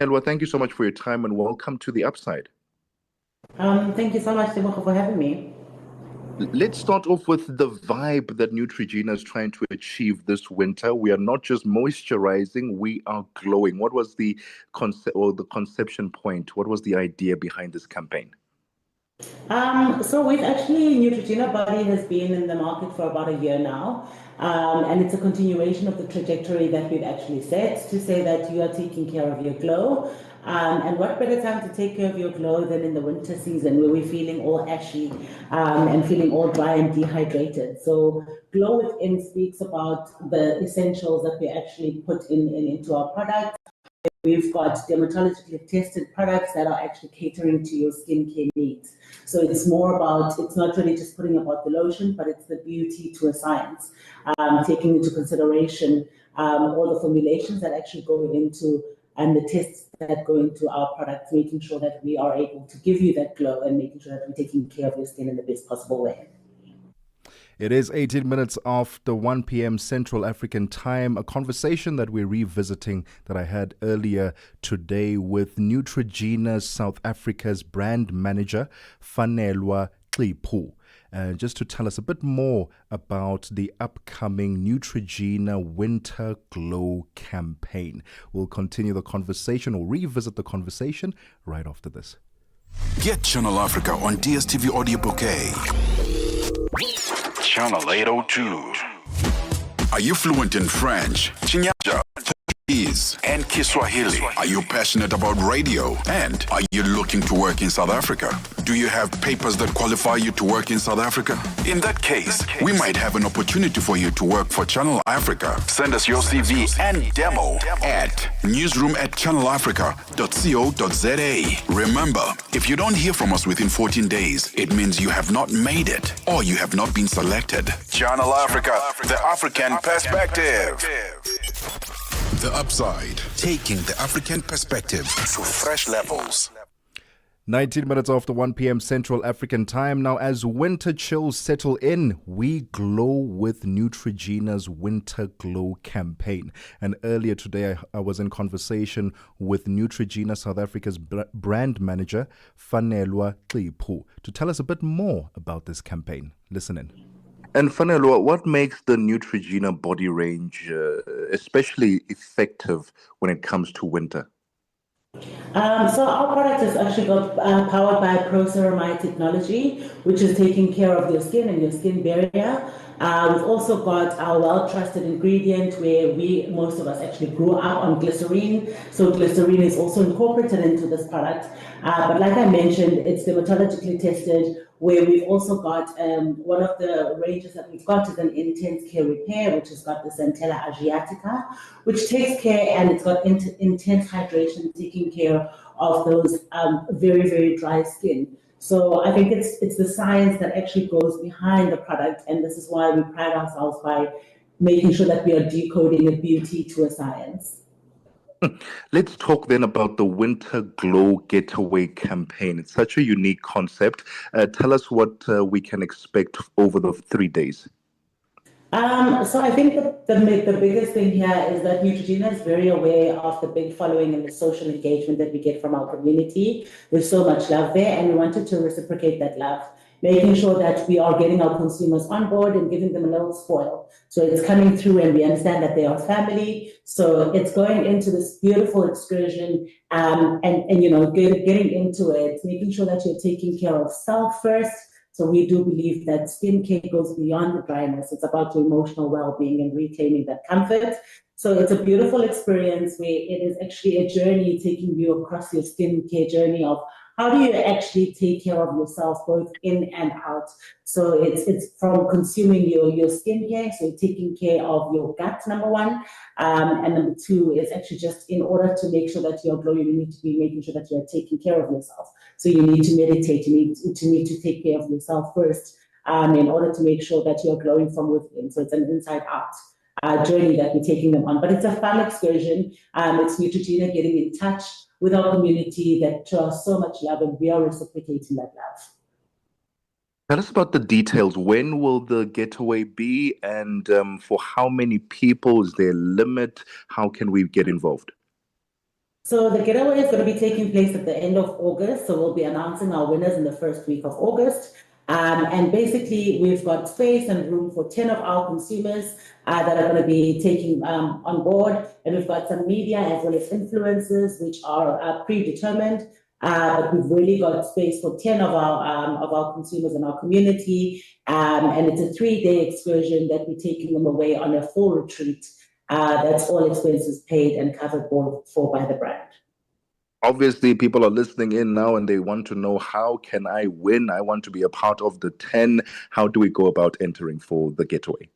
Elwa, thank you so much for your time and welcome to the Upside. Thank you so much, Tebogo, for having me. Let's start off with the vibe that Neutrogena is trying to achieve this winter. We are not just moisturizing, we are glowing. What was the concept or the conception point? What was the idea behind this campaign? So we've actually, Neutrogena Body has been in the market for about a year now. And it's a continuation of the trajectory that we've actually set to say that you are taking care of your glow. And what better time to take care of your glow than in the winter season where we're feeling all ashy and feeling all dry and dehydrated. So Glow Within speaks about the essentials that we actually put into our product. We've got dermatologically tested products that are actually catering to your skincare needs. So it's more about, it's not really just putting about the lotion, but it's the beauty to a science, taking into consideration all the formulations that actually go into and the tests that go into our products, making sure that we are able to give you that glow and making sure that we're taking care of your skin in the best possible way. It is 18 minutes after 1 p.m. Central African time, a conversation that we're revisiting that I had earlier today with Neutrogena South Africa's brand manager, Fanelwa Tebogo. Just to tell us a bit more about the upcoming Neutrogena Winter Glow campaign. We'll continue the conversation or revisit the conversation right after this. Get Channel Africa on DSTV Audio Bouquet. Channel 802. Are you fluent in French, Chinyanja, Portuguese, and Kiswahili? Are you passionate about radio? And are you looking to work in South Africa? Do you have papers that qualify you to work in South Africa? In that case, we might have an opportunity for you to work for Channel Africa. Send us your CV and demo at newsroom@channelafrica.co.za. Remember, if you don't hear from us within 14 days, it means you have not made it or you have not been selected. Channel Africa, the African perspective. The Upside, taking the African perspective to fresh levels. 19 minutes after 1 p.m. Central African time. Now, as winter chills settle in, we glow with Neutrogena's Winter Glow campaign. And earlier today, I was in conversation with Neutrogena South Africa's brand manager, Fanelwa Tebogo, to tell us a bit more about this campaign. Listen in. And Fanelwa, what makes the Neutrogena body range especially effective when it comes to winter? So our product is actually powered by pro-ceramide technology, which is taking care of your skin and your skin barrier. We've also got our well-trusted ingredient where most of us actually grew up on glycerine. So glycerine is also incorporated into this product. But like I mentioned, it's dermatologically tested, where we've also got one of the ranges that we've got is an intense care repair, which has got the Centella asiatica, which takes care, and it's got intense hydration, taking care of those very, very dry skin. So I think it's the science that actually goes behind the product, and this is why we pride ourselves by making sure that we are decoding a beauty to a science. Let's talk then about the Winter Glow Getaway campaign. It's such a unique concept. Tell us what we can expect over the 3 days. So I think the biggest thing here is that Neutrogena is very aware of the big following and the social engagement that we get from our community. There's so much love there, and we wanted to reciprocate that love, making sure that we are getting our consumers on board and giving them a little spoil. So it's coming through, and we understand that they are family. So it's going into this beautiful excursion, and getting into it, making sure that you're taking care of self first. So we do believe that skincare goes beyond the dryness. It's about your emotional well-being and reclaiming that comfort. So it's a beautiful experience where it is actually a journey taking you across your skincare journey of how do you actually take care of yourself both in and out. So it's from consuming your skincare, so taking care of your gut, number one. And number two is actually just in order to make sure that you're glowing, you need to be making sure that you're taking care of yourself. So you need to meditate, you need to take care of yourself first in order to make sure that you're glowing from within. So it's an inside out journey that we're taking them on. But it's a fun excursion. It's Neutrogena getting in touch with our community that shows so much love, and we are reciprocating that love. Tell us about the details. When will the getaway be, and for how many people? Is there a limit? How can we get involved? So the getaway is going to be taking place at the end of August. So we'll be announcing our winners in the first week of August. And basically, we've got space and room for 10 of our consumers that are going to be taking on board. And we've got some media as well as influencers, which are predetermined. But we've really got space for 10 of our consumers in our community. And it's a 3-day excursion that we're taking them away on a full retreat. That's all expenses paid and covered for by the brand. Obviously, people are listening in now and they want to know, how can I win? I want to be a part of the 10. How do we go about entering for the getaway?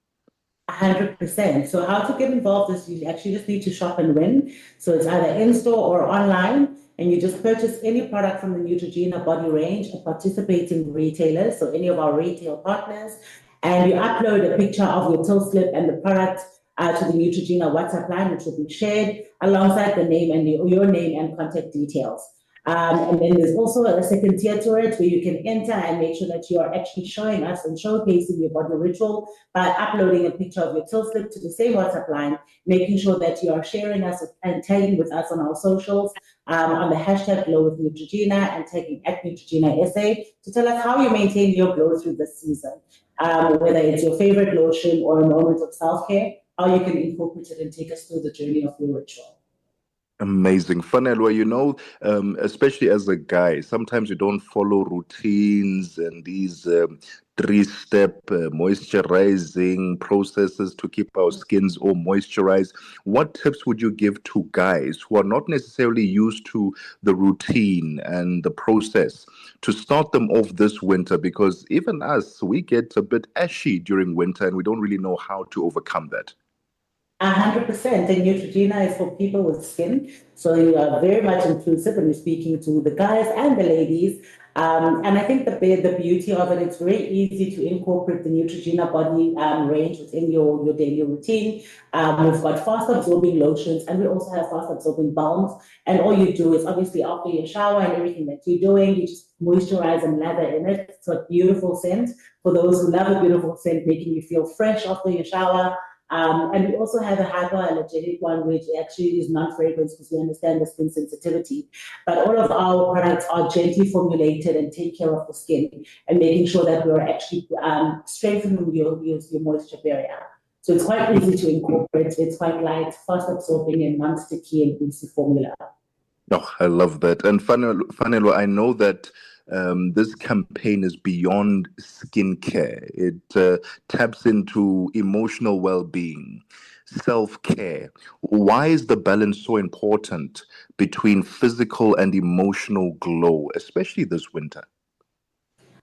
100%. So how to get involved is you actually just need to shop and win. So it's either in-store or online, and you just purchase any product from the Neutrogena body range at participating retailers, so any of our retail partners, and you upload a picture of your till slip and the product to the Neutrogena WhatsApp line, which will be shared alongside the name and your name and contact details. And then there's also a second tier to it where you can enter and make sure that you are actually showing us and showcasing your body ritual by uploading a picture of your till slip to the same WhatsApp line, making sure that you are sharing us and tagging with us on our socials on the hashtag Glow with Neutrogena and tagging at Neutrogena SA to tell us how you maintain your glow through this season. Whether it's your favorite lotion or a moment of self-care, how you can incorporate it and take us through the journey of your ritual. Amazing. Fanelwa, especially as a guy, sometimes you don't follow routines and these 3-step moisturizing processes to keep our skins all moisturized. What tips would you give to guys who are not necessarily used to the routine and the process to start them off this winter? Because even us, we get a bit ashy during winter and we don't really know how to overcome that. 100%. And Neutrogena is for people with skin. So you are very much inclusive and you're speaking to the guys and the ladies. And I think the beauty of it, it's very easy to incorporate the Neutrogena body range within your daily routine. We've got fast absorbing lotions and we also have fast absorbing balms. And all you do is obviously after your shower and everything that you're doing, you just moisturize and lather in it. It's a beautiful scent. For those who love a beautiful scent, making you feel fresh after your shower. And we also have a hypoallergenic one, which actually is non-fragrance because we understand the skin sensitivity. But all of our products are gently formulated and take care of the skin and making sure that we're actually strengthening your moisture barrier. So it's quite easy to incorporate. It's quite light, fast absorbing, and non-sticky and easy formula. Oh, I love that. And Fanelo, I know that this campaign is beyond skincare. It taps into emotional well-being, self-care. Why is the balance so important between physical and emotional glow, especially this winter?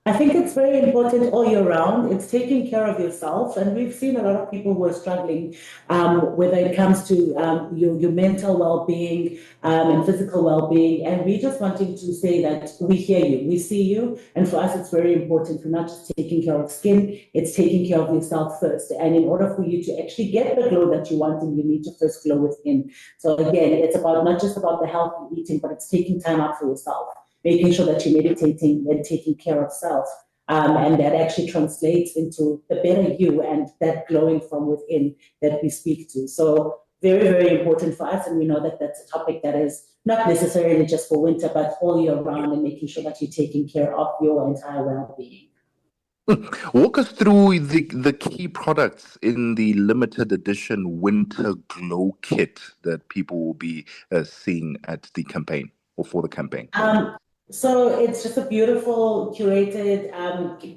I think it's very important all year round. It's taking care of yourself. And we've seen a lot of people who are struggling, whether it comes to your mental well-being and physical well-being. And we're just wanting to say that we hear you, we see you. And for us, it's very important. We're not just taking care of skin, it's taking care of yourself first. And in order for you to actually get the glow that you want, you need to first glow within. So again, it's about not just about the healthy eating, but it's taking time out for yourself. Making sure that you're meditating and taking care of self. And that actually translates into the better you and that glowing from within that we speak to. So very, very important for us. And we know that that's a topic that is not necessarily just for winter, but all year round, and making sure that you're taking care of your entire well-being. Walk us through the key products in the limited edition winter glow kit that people will be seeing at the campaign or for the campaign. So it's just a beautiful curated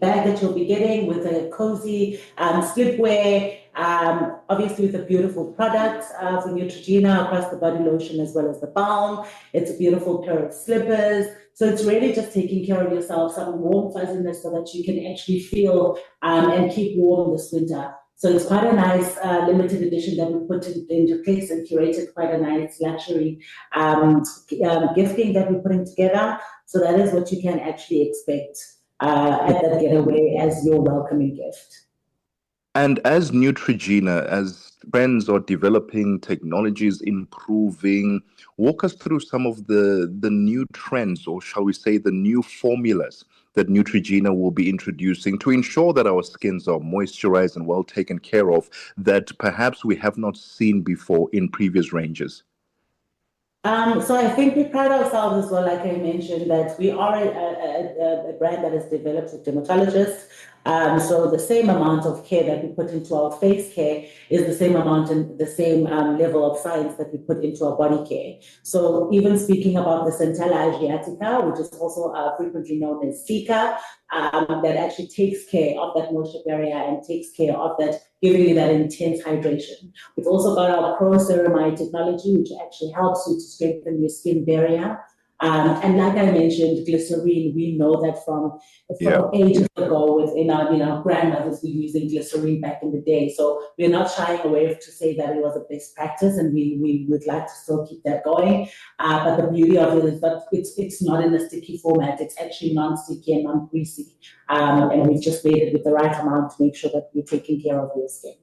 bag that you'll be getting with a cozy slipwear, obviously with a beautiful product for Neutrogena across the body lotion as well as the balm. It's a beautiful pair of slippers. So it's really just taking care of yourself, some warm fuzziness so that you can actually feel and keep warm this winter. So it's quite a nice limited edition that we put into place and curated, quite a nice luxury gifting that we're putting together. So that is what you can actually expect at that getaway as your welcoming gift. And as Neutrogena, as trends are developing, technologies improving, walk us through some of the new trends, or shall we say the new formulas that Neutrogena will be introducing to ensure that our skins are moisturized and well taken care of, that perhaps we have not seen before in previous ranges. So I think we pride ourselves as well, like I mentioned, that we are a brand that is developed with dermatologists. So the same amount of care that we put into our face care is the same amount and the same level of science that we put into our body care. So even speaking about the centella asiatica, which is also frequently known as Sika, that actually takes care of that moisture barrier and takes care of that, giving you that intense hydration. We've also got our pro-ceramide technology, which actually helps you to strengthen your skin barrier. And like I mentioned, glycerine, we know that from ages ago within our grandmothers were using glycerine back in the day. So we're not shying away to say that it was a best practice, and we would like to still keep that going. But the beauty of it is that it's not in a sticky format. It's actually non-sticky and non-greasy. And we've just made it with the right amount to make sure that we're taking care of your skin.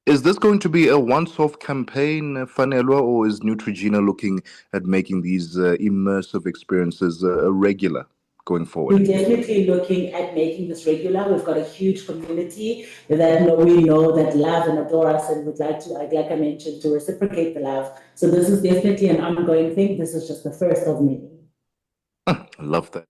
Is this going to be a once-off campaign, Fanelwa, or is Neutrogena looking at making these immersive experiences regular going forward? We're definitely looking at making this regular. We've got a huge community that we know that love and adore us and would like to, like I mentioned, to reciprocate the love. So this is definitely an ongoing thing. This is just the first of many. I love that.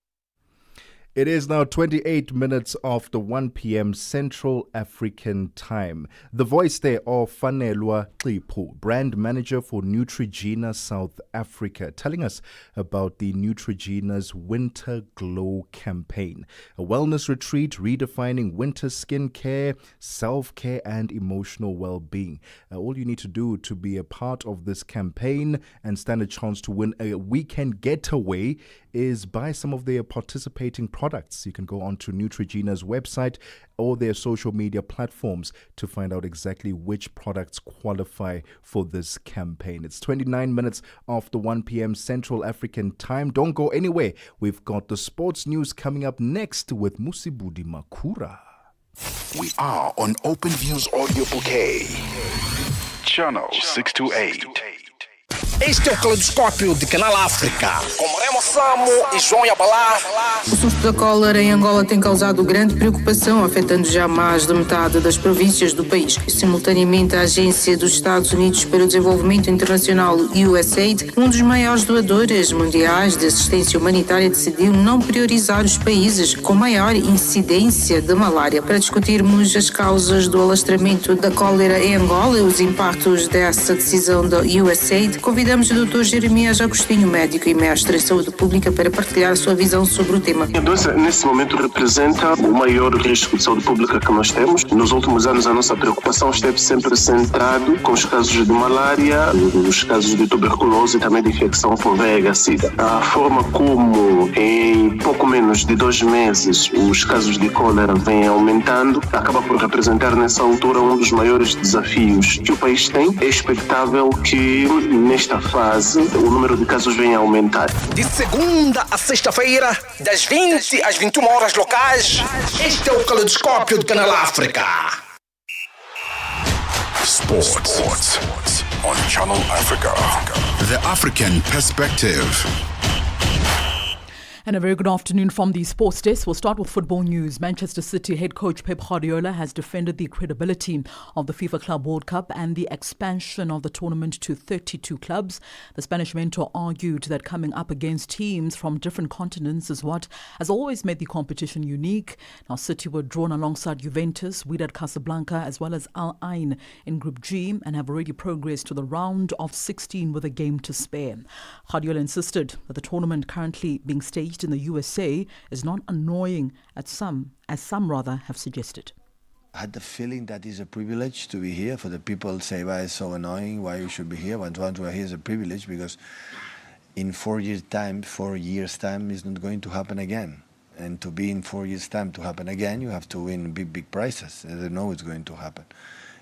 It is now 28 minutes after 1 p.m. Central African Time. The voice there of Fanelwa Xipu, brand manager for Neutrogena South Africa, telling us about the Neutrogena's Winter Glow campaign, a wellness retreat redefining winter skincare, self-care and emotional well-being. All you need to do to be a part of this campaign and stand a chance to win a weekend getaway is buy some of their participating products. You can go onto Neutrogena's website or their social media platforms to find out exactly which products qualify for this campaign. It's 29 minutes after 1 p.m. Central African Time. Don't go anywhere. We've got the sports news coming up next with Musibudi Makura. We are on OpenView's audio bouquet. Channel 628. Este é o Caleidoscópio de Canal África, com Moreno Samo e João Yabalá. O surto da cólera em Angola tem causado grande preocupação, afetando já mais de metade das províncias do país. Simultaneamente, a Agência dos Estados Unidos para o Desenvolvimento Internacional, USAID, um dos maiores doadores mundiais de assistência humanitária, decidiu não priorizar os países com maior incidência de malária. Para discutirmos as causas do alastramento da cólera em Angola e os impactos dessa decisão da USAID, convidamos o Dr. Jeremias Agostinho, médico e mestre em saúde pública, para partilhar a sua visão sobre o tema. A doença, nesse momento, representa o maior risco de saúde pública que nós temos. Nos últimos anos, a nossa preocupação esteve sempre centrada com os casos de malária, os casos de tuberculose e também de infecção por VIH-Sida. A forma como, em pouco menos de 2 meses, os casos de cólera vêm aumentando, acaba por representar, nessa altura, um dos maiores desafios que o país tem. É expectável que, nesta fase, o número de casos venha a aumentar. De segunda a sexta-feira, das 20 às 21 horas locais, este é o Caleidoscópio de Canal África. Sports on Channel Africa. The African Perspective. And a very good afternoon from the Sports Desk. We'll start with football news. Manchester City head coach Pep Guardiola has defended the credibility of the FIFA Club World Cup and the expansion of the tournament to 32 clubs. The Spanish mentor argued that coming up against teams from different continents is what has always made the competition unique. Now, City were drawn alongside Juventus, Wydad Casablanca, as well as Al Ain in Group G, and have already progressed to the round of 16 with a game to spare. Guardiola insisted that the tournament currently being staged in the USA is not annoying as some have suggested. I had the feeling that it's a privilege to be here. For the people say, why it's so annoying, why you should be here. Once we're here, it's a privilege because in 4 years' time, is not going to happen again. And to be in 4 years' time to happen again, you have to win big prizes. I don't know what's going to happen.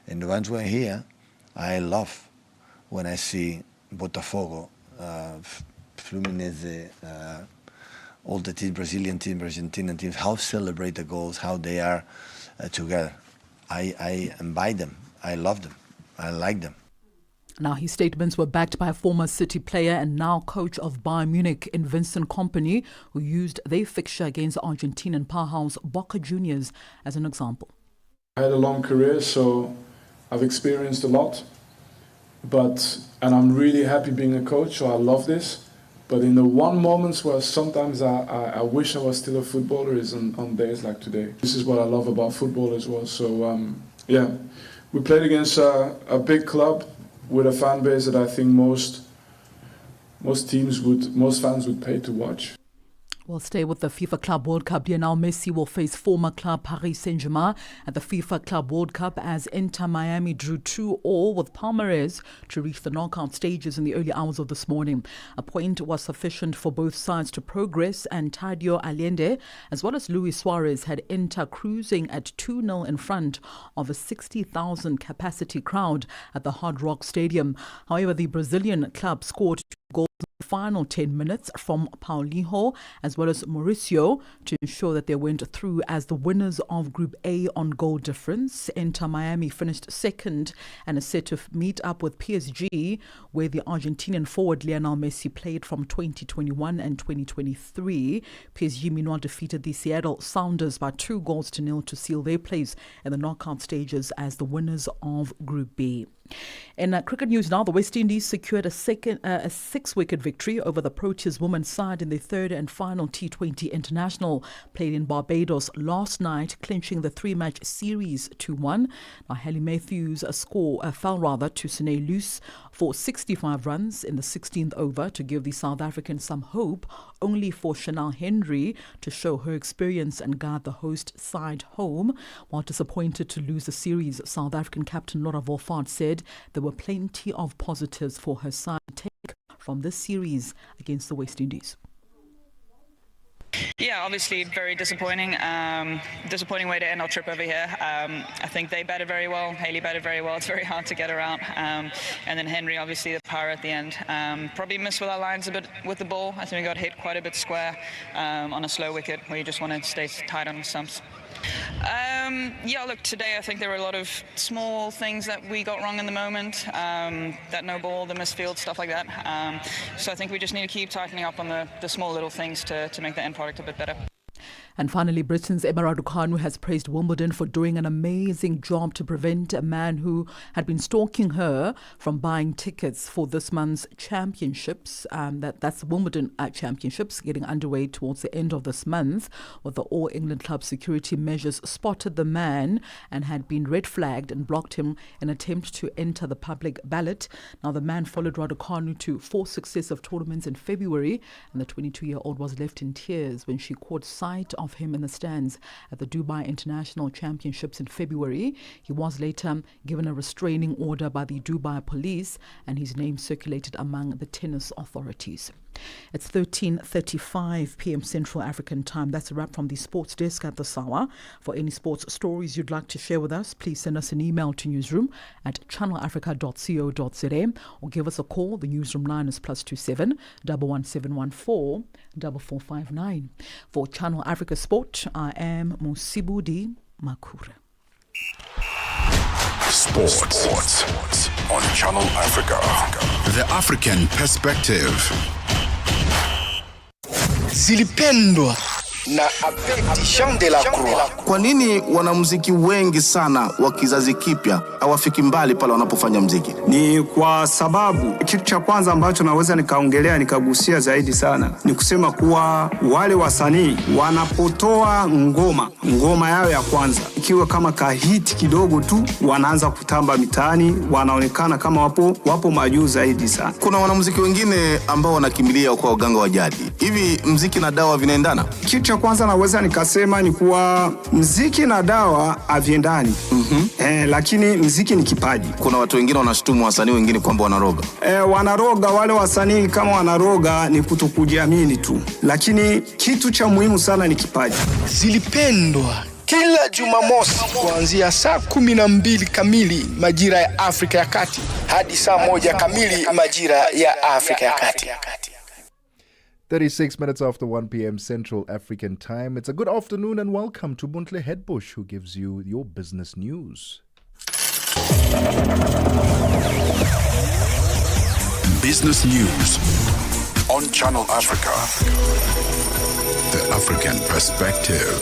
And once we're here, I love when I see Botafogo, Fluminense, all the teams, Brazilian teams, Argentinian teams, how celebrate the goals, how they are together. I invite them. I love them. I like them. Now, his statements were backed by a former City player and now coach of Bayern Munich in Vincent Kompany, who used their fixture against Argentinian powerhouse Boca Juniors as an example. I had a long career, so I've experienced a lot. and I'm really happy being a coach, so I love this. But in the one moments where sometimes I wish I was still a footballer is on days like today. This is what I love about football as well. So we played against a big club with a fan base that I think most fans would pay to watch. We'll stay with the FIFA Club World Cup. Lionel Messi will face former club Paris Saint-Germain at the FIFA Club World Cup as Inter Miami drew 2-2 with Palmeiras to reach the knockout stages in the early hours of this morning. A point was sufficient for both sides to progress, and Tadio Allende as well as Luis Suarez had Inter cruising at 2-0 in front of a 60,000 capacity crowd at the Hard Rock Stadium. However, the Brazilian club scored 2 goals in the final 10 minutes from Paulinho as well as Mauricio to ensure that they went through as the winners of Group A on goal difference. Inter Miami finished second and is set to meet up with PSG, where the Argentinian forward Lionel Messi played from 2021 and 2023. PSG meanwhile defeated the Seattle Sounders by 2-0 to seal their place in the knockout stages as the winners of Group B. In cricket news now, the West Indies secured a 6-wicket victory over the Proteas women's side in the third and final T20 International played in Barbados last night, clinching the 3-match series 2-1. Now, Hallie Matthews fell to Sine Luce for 65 runs in the 16th over to give the South Africans some hope, only for Chanel Henry to show her experience and guide the host side home. While disappointed to lose the series, South African captain Laura Wolfhard said there were plenty of positives for her side to take from this series against the West Indies. Yeah, obviously very disappointing. Disappointing way to end our trip over here. I think they batted very well. Haley batted very well. It's very hard to get around. And then Henry, obviously the power at the end. Probably missed with our lines a bit with the ball. I think we got hit quite a bit square on a slow wicket where you just want to stay tight on the stumps. Look, today I think there were a lot of small things that we got wrong in the moment. That no ball, the missed field, stuff like that. So I think we just need to keep tightening up on the small little things to make the end product a bit better. And finally, Britain's Emma Raducanu has praised Wimbledon for doing an amazing job to prevent a man who had been stalking her from buying tickets for this month's championships. That's the Wimbledon Championships getting underway towards the end of this month, with the All England Club security measures spotted the man and had been red flagged and blocked him in an attempt to enter the public ballot. Now, the man followed Raducanu to 4 successive tournaments in February, and the 22-year-old was left in tears when she caught sight of him in the stands at the Dubai International Championships in February. He was later given a restraining order by the Dubai police, and his name circulated among the tennis authorities. It's 13:35 p.m. Central African Time. That's a wrap from the sports desk at the hour. For any sports stories you'd like to share with us, please send us an email to newsroom@channelafrica.co.za or give us a call. The newsroom line is +27 11714 4459. For Channel Africa Sport, I am Musibudi Makura. Sports on Channel Africa. The African Perspective. Zilipendwa na Abedi Jean de la Croix. Kwa nini wanamuziki wengi sana wa kizazi kipya hawafiki mbali pale wanapofanya muziki? Ni kwa sababu kitu cha kwanza ambacho naweza nikaongelea nikagusia zaidi sana ni kusema kuwa wale wasanii wanapotoa ngoma yao ya kwanza ikiwa kama kahiti kidogo tu, wanaanza kutamba mitaani, wanaonekana kama wapo majuu zaidi sana. Kuna wanamuziki wengine ambao wanakimbilia kwa waganga wa jadi. Hivi muziki na dawa vinaendana? Kitu cha kwanza naweza nikasema ni kuwa muziki na dawa haviendani. Lakini muziki ni kipaji. Kuna watu wengine wanashutumu wasanii wengine kwamba wanaroga. Wanaroga, wale wasanii kama wanaroga ni kutokujiamini tu. Lakini kitu cha muhimu sana ni kipaji. Zilipendwa kila Jumamosi kuanzia saa 12 kamili majira ya Afrika ya Kati hadi saa 1 kamili majira ya Afrika ya Kati. 36 minutes after 1 p.m. Central African Time. It's a good afternoon and welcome to Buntle Headbush, who gives you your business news. Business news on Channel Africa. The African Perspective.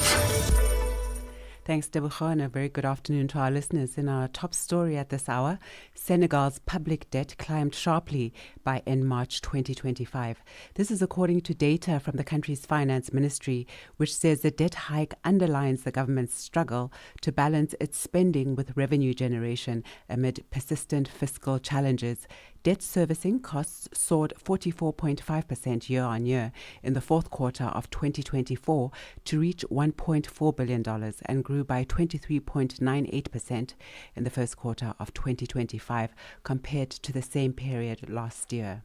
Thanks, Tebogo, and a very good afternoon to our listeners. In our top story at this hour, Senegal's public debt climbed sharply by end March 2025. This is according to data from the country's finance ministry, which says the debt hike underlines the government's struggle to balance its spending with revenue generation amid persistent fiscal challenges. Debt servicing costs soared 44.5% year on year in the fourth quarter of 2024 to reach $1.4 billion and grew by 23.98% in the first quarter of 2025 compared to the same period last year.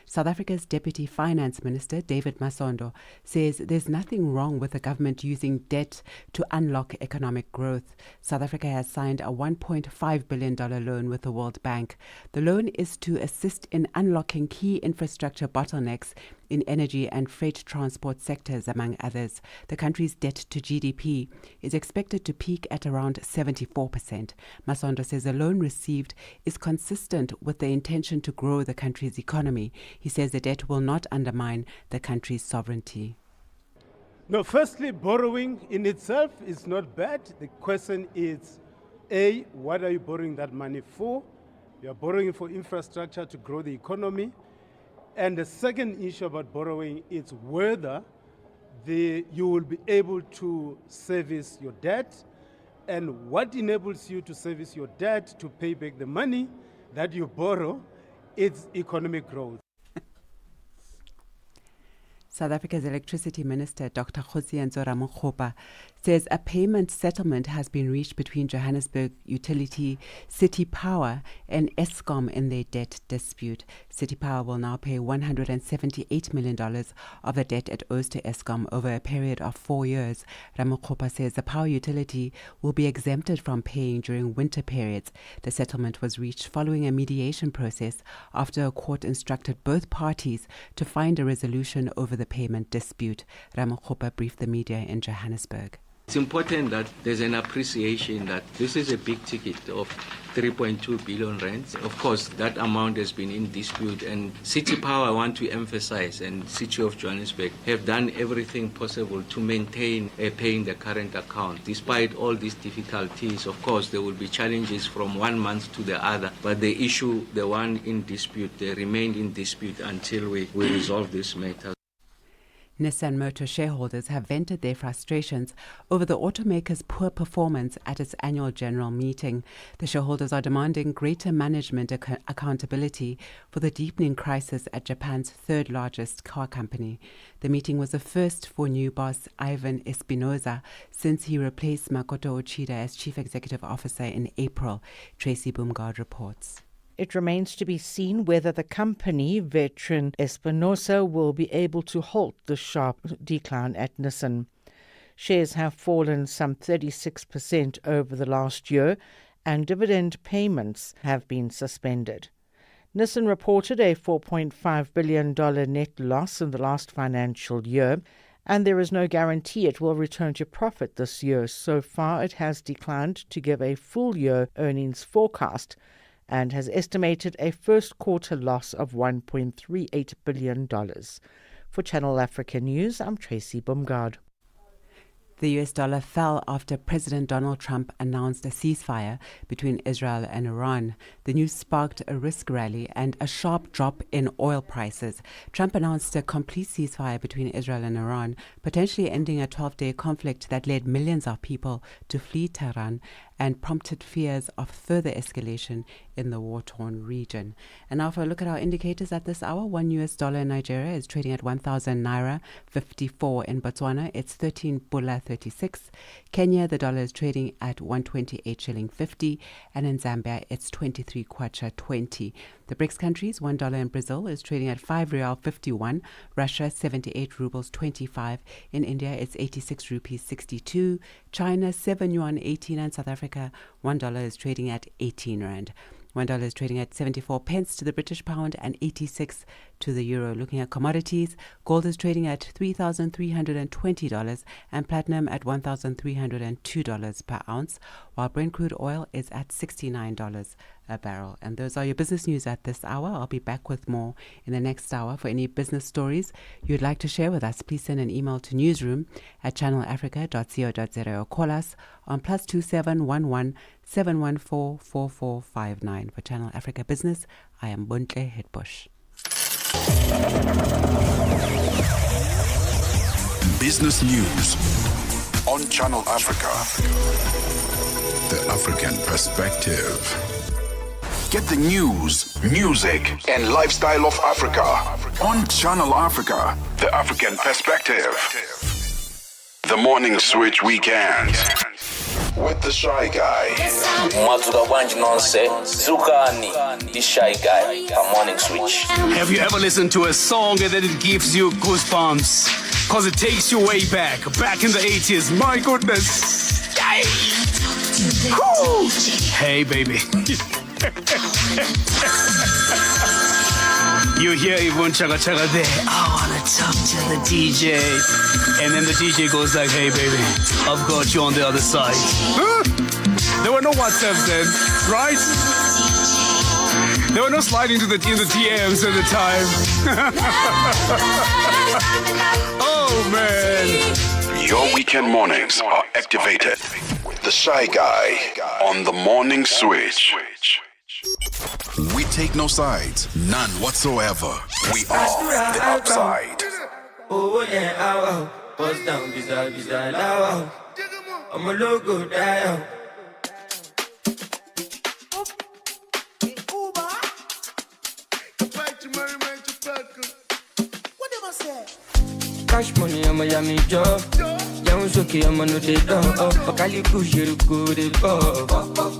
South Africa's Deputy Finance Minister, David Masondo, says there's nothing wrong with the government using debt to unlock economic growth. South Africa has signed a $1.5 billion loan with the World Bank. The loan is to assist in unlocking key infrastructure bottlenecks in energy and freight transport sectors, among others. The country's debt to GDP is expected to peak at around 74%. Masondo says the loan received is consistent with the intention to grow the country's economy. He says the debt will not undermine the country's sovereignty. No, firstly, borrowing in itself is not bad. The question is, A, what are you borrowing that money for? You are borrowing for infrastructure to grow the economy. And the second issue about borrowing is whether you will be able to service your debt, and what enables you to service your debt to pay back the money that you borrow. It's economic growth. South Africa's Electricity Minister, Dr. Kgosientsho Ramokgopa, says a payment settlement has been reached between Johannesburg Utility, City Power and Eskom in their debt dispute. City Power will now pay $178 million of the debt it owes to Eskom over a period of 4 years. Ramokgopa says the power utility will be exempted from paying during winter periods. The settlement was reached following a mediation process after a court instructed both parties to find a resolution over the payment dispute. Ramokgopa briefed the media in Johannesburg. It's important that there's an appreciation that this is a big ticket of 3.2 billion rands. Of course, that amount has been in dispute, and City Power, I want to emphasize, and City of Johannesburg have done everything possible to maintain paying the current account. Despite all these difficulties, of course, there will be challenges from 1 month to the other, but the issue, the one in dispute, they remain in dispute until we resolve this matter. Nissan Motor shareholders have vented their frustrations over the automaker's poor performance at its annual general meeting. The shareholders are demanding greater management accountability for the deepening crisis at Japan's third largest car company. The meeting was the first for new boss Ivan Espinosa since he replaced Makoto Uchida as chief executive officer in April. Tracy Boomgard reports. It remains to be seen whether the company, veteran Espinosa, will be able to halt the sharp decline at Nissan. Shares have fallen some 36% over the last year, and dividend payments have been suspended. Nissan reported a $4.5 billion net loss in the last financial year, and there is no guarantee it will return to profit this year. So far, it has declined to give a full-year earnings forecast, and has estimated a first quarter loss of $1.38 billion. For Channel Africa News, I'm Tracy Boomgard. The US dollar fell after President Donald Trump announced a ceasefire between Israel and Iran. The news sparked a risk rally and a sharp drop in oil prices. Trump announced a complete ceasefire between Israel and Iran, potentially ending a 12-day conflict that led millions of people to flee Tehran and prompted fears of further escalation in the war-torn region. And now for a look at our indicators at this hour. $1 in Nigeria is trading at 1,000 naira 54. In Botswana, it's 13 pula 36. Kenya, the dollar is trading at 128 shilling 50, and in Zambia, it's 23 kwacha 20. The BRICS countries, $1 in Brazil is trading at 5 rial 51, Russia 78 rubles 25, in India it's 86 rupees 62, China 7 yuan 18, and South Africa $1 is trading at 18 rand. $1 is trading at 74 pence to the British pound and 86 to the euro. Looking at commodities, gold is trading at $3,320 and platinum at $1,302 per ounce, while Brent crude oil is at $69 a barrel. And those are your business news at this hour. I'll be back with more in the next hour. For any business stories you'd like to share with us, please send an email to newsroom@channelafrica.co.za or call us on +2711 714 4459. For Channel Africa Business, I am Buntle Hetbush. Business news on Channel Africa. The African perspective. Get the news, music, and lifestyle of Africa on Channel Africa. The African perspective. The Morning Switch Weekend with the Shy Guy. Mazuka Wanji Nonse, Zukani, the Shy Guy, a Morning Switch. Have you ever listened to a song and then it gives you goosebumps? Because it takes you way back in the 80s. My goodness. Woo. Hey, baby. You hear Yvonne Chaga Chaga there. I want to talk to the DJ. And then the DJ goes like, hey, baby, I've got you on the other side. There were no WhatsApps then, right? There were no sliding in the DMs at the time. Oh, man. Your weekend mornings are activated with the Shy Guy on the Morning Switch. We take no sides, none whatsoever. We are the Upside. Oh yeah, bust down beside, I'm a logo down. Cash money, I'm a yummy job. Young Soki, I'm a no day dog. Bakali push you go the ball.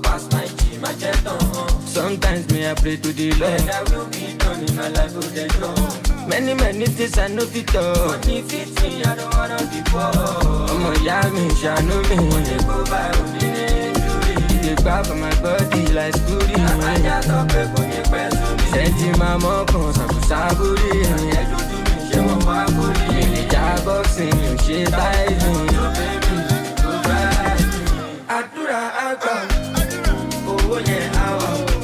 Pass my team, my jet on. Sometimes me I pray to the Lord. And I will be done in my life with the Lord. Many things I know fit up. But if it's me, I don't wanna be poor. I'm a young I know me. When they go by, they grab on my body like Scooty. I just up for me, sending my mom on some saburi. Boxing, shit, I do. Adura, oh yeah,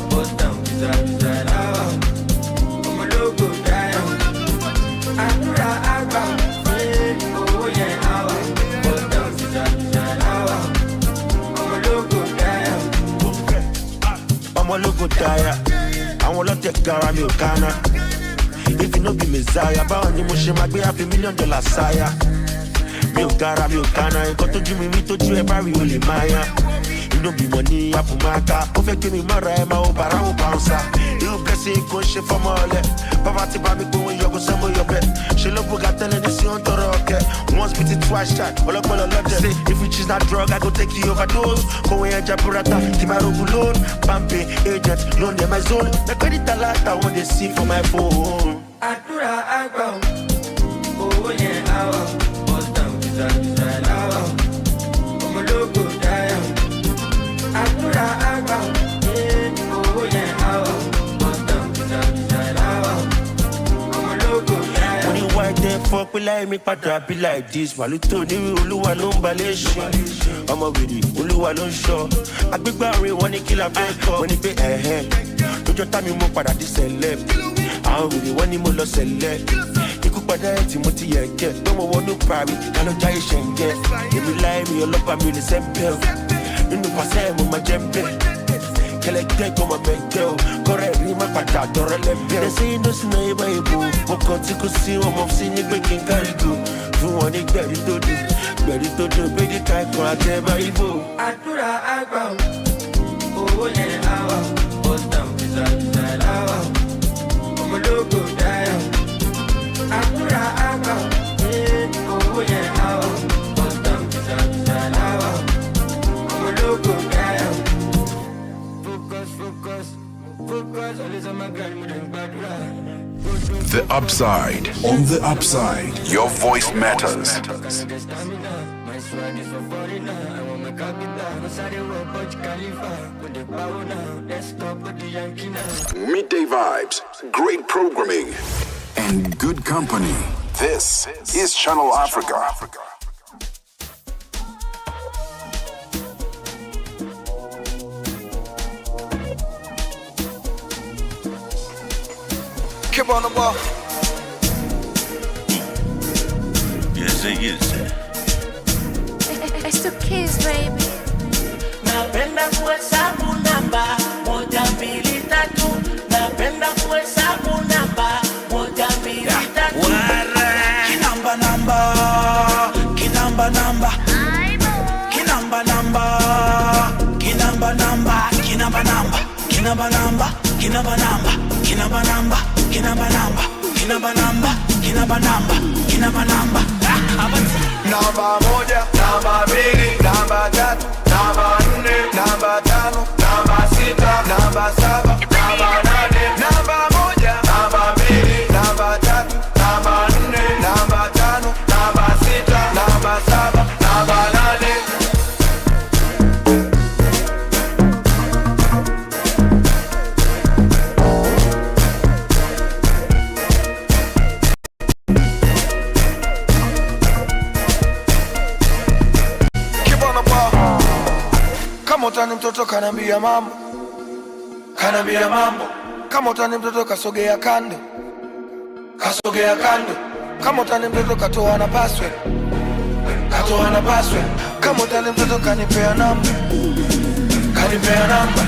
bust down, beside, I'm a logo down. Adura, oh yeah, bust down, beside, I'm a logo down. I'm a logo down. I want to take care of me, Kana. If you no be Messiah, bound the motion might be $500,000 sire. Milk gara, milk cana, got to Jimmy, me to you a barry, only Maya. You no be money, Apumaka, perfect me, Mara, my own barrel bouncer. You blessing, go ship from all that. Pavati Babi, go when you go somewhere your bed. She love Buga telling the Sion to rock. Once beat it, twice shot, all up all of say, if you choose that drug, I go take you overdose. Go away and Japurata, Timaro Bulon, Pampe, agent, loan them my zone. The credit a lot, I want to see for my phone. Adura, oh yeah, bust down, beside, I'm a logo down. Adura, oh yeah, bust down, beside, I'm a logo down. When you white them fuck, we like me, Patra be like this. Waluto, ni Uluwa no mbaleshi. I'm a really, Uluwa no show. I big barry, one kill a break up. When you pay, don't you tell me more para this celeb. I don't really want him to select. You could put that Timothy get. No more want to parry. I don't try to get. If you lie, me, you'll love me the same pill. You know, pass him on my jembe. Collect on my bed, correct me, my patat, or a lemon. They say no snake, my boo. What got to see one of singing baking carico. You want it ready to do, baby, the type for a table. Adura, oh yeah, bust down, beside, I'm a logo down. Adura, oh yeah, bust down, beside, I'm a logo down. Focus, always on my The Upside. On the Upside, your voice matters. Midday vibes, great programming, and good company. This is Channel Africa. Keep on the ball. Yes, yes. It's the kids, baby. Napenda kuhesabu namba 1, 2, 3. Napenda kuhesabu namba 1, 2, 3. Kinamba namba, kinamba namba, kinamba namba, kinamba namba, kinamba namba, kinamba namba, kinamba namba, kinamba namba, kinamba namba, kinamba namba, kinamba namba, kinamba namba. Namba 1, namba 2, namba 3, namba 4, namba 5, namba 6, namba 7, namba 8, namba 1, namba 2, namba 3, namba 4, namba 5, namba 6, namba 7, namba 8. Kama utani mtoto kanambia mambo, kanambia mambo. Kama utani mtoto kasogea kando, kasogea kando. Kama utani mtoto katoa na password, katoa na password. Kama utani mtoto kanipea namba, kanipea namba.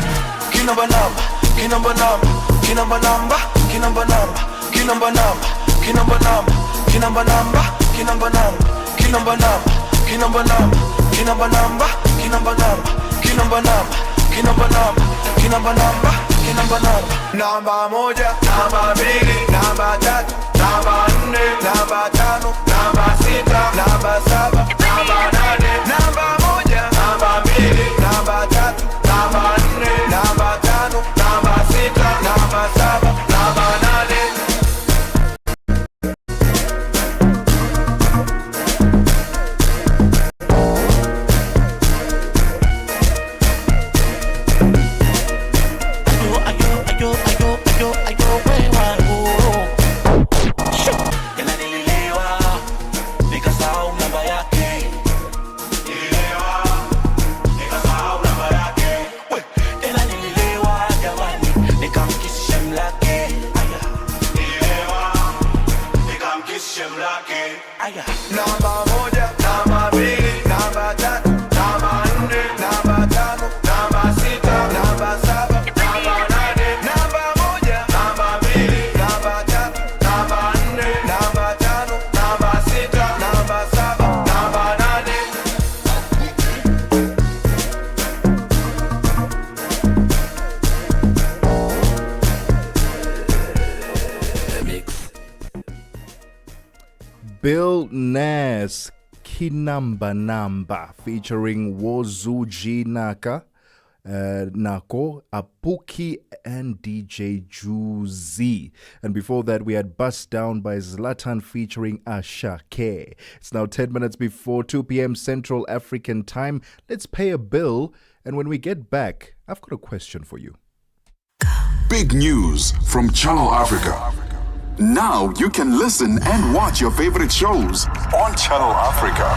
Kinamba namba, kinamba namba, kinamba namba, kinamba namba, kinamba namba, kinamba namba, kinamba namba, kinamba namba, kinamba namba, kinamba namba, kinamba namba, kinamba namba. Kinamba namba, kinamba namba, kinamba namba, kinamba namba. Namba 1, namba 2, namba 3, namba 4, namba 5, namba 6, namba 7, namba 8. Namba 1, namba 2, namba 3, namba 4, namba 5, namba 6, namba 7, namba 8. Namba 1, namba 2, namba 3, namba 4, namba 5, namba 6, namba 7, namba 8. Namba 1, namba 2, namba 3, namba 4, namba 5, namba 6, namba 7, namba 8. Bill Nass, Kinamba Namba, featuring Wozuji Naka, Nako, Apuki, and DJ Juicy. And before that, we had Bust Down by Zlatan featuring Ashake. It's now 10 minutes before 2 p.m. Central African Time. Let's pay a bill. And when we get back, I've got a question for you. Big news from Channel Africa. Now you can listen and watch your favorite shows on Channel Africa.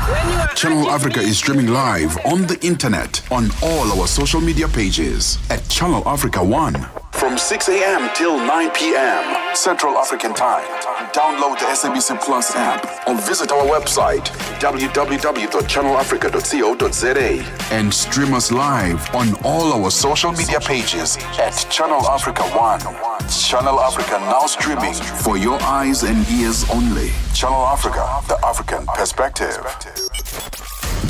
Channel Africa is streaming live on the internet on all our social media pages at Channel Africa 1 from 6 a.m. till 9 p.m. Central African Time. Download the SABC Plus app or visit our website www.channelafrica.co.za and stream us live on all our social media pages at Channel Africa 1. Channel Africa now streaming for your eyes and ears only. Channel Africa, the African perspective.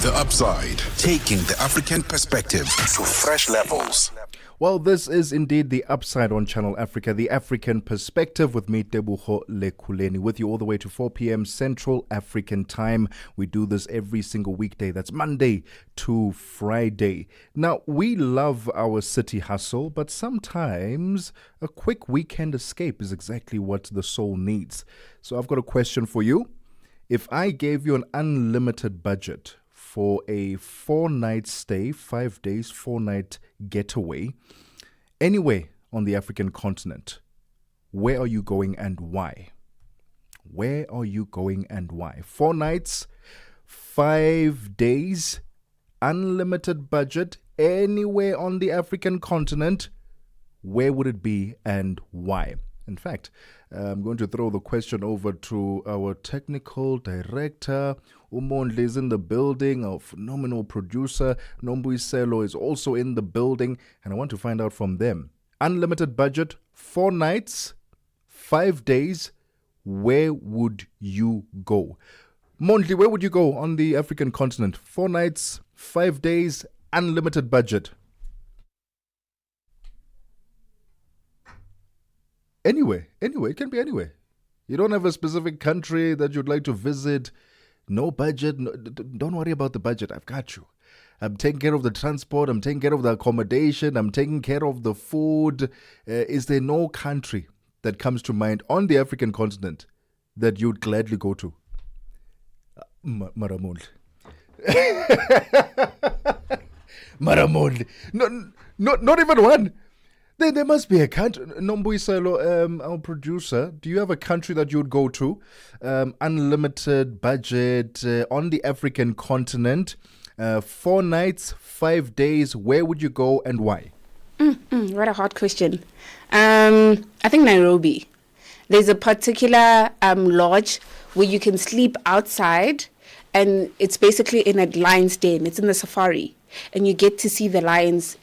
The Upside, taking the African perspective to fresh levels. Well, this is indeed The Upside on Channel Africa, the African perspective with me, Tebogo Lekhuleni, with you all the way to 4 p.m. Central African Time. We do this every single weekday. That's Monday to Friday. Now, we love our city hustle, but sometimes a quick weekend escape is exactly what the soul needs. So I've got a question for you. If I gave you an unlimited budget for a 4-night stay, 5 days, 4-night getaway, anywhere on the African continent, where are you going and why? Where are you going and why? 4 nights, 5 days, unlimited budget, anywhere on the African continent, where would it be and why? In fact, I'm going to throw the question over to our technical director. Umondle is in the building. Our phenomenal producer, Nombuyiselo, is also in the building. And I want to find out from them. Unlimited budget, 4 nights, 5 days. Where would you go? Mondle, where would you go on the African continent? 4 nights, 5 days, unlimited budget. Anywhere, it can be anywhere. You don't have a specific country that you'd like to visit. No budget. No, don't worry about the budget. I've got you. I'm taking care of the transport. I'm taking care of the accommodation. I'm taking care of the food. Is there no country that comes to mind on the African continent that you'd gladly go to? Maramond. Maramond. No, not even one. There must be a country. Nombuyiselo, our producer, do you have a country that you would go to? Unlimited budget on the African continent. 4 nights, 5 days. Where would you go and why? What a hard question. I think Nairobi. There's a particular lodge where you can sleep outside, and it's basically in a lion's den. It's in the safari, and you get to see the lions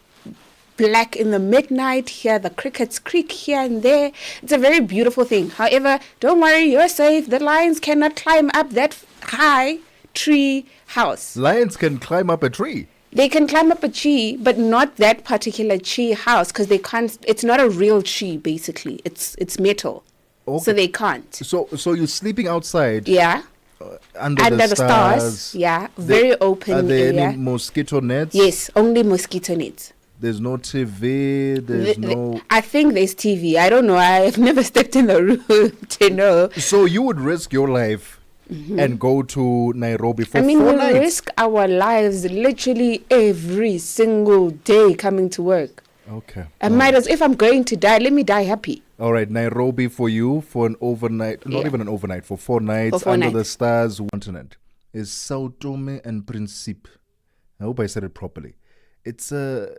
black in the midnight, hear the crickets creak here and there. It's a very beautiful thing. However, don't worry, you're safe. The lions cannot climb up that high tree house. Lions can climb up a tree? They can climb up a tree, but not that particular tree house, because they can't. It's not a real tree, basically. It's metal. Okay. So they can't. So you're sleeping outside? Yeah. Under the stars. Yeah. Very open Are there area. any mosquito nets? Yes, only mosquito nets. There's no TV. There's no. I think there's TV. I don't know. I've never stepped in the room to know. So you would risk your life and go to Nairobi for 4 we nights? risk our lives literally every single day coming to work. Okay. I might as if I'm going to die, let me die happy. All right, Nairobi for you for an overnight, not even an overnight, for 4 nights For 4 under nights. the stars continent is Sao Tome and Principe. I hope I said it properly. It's a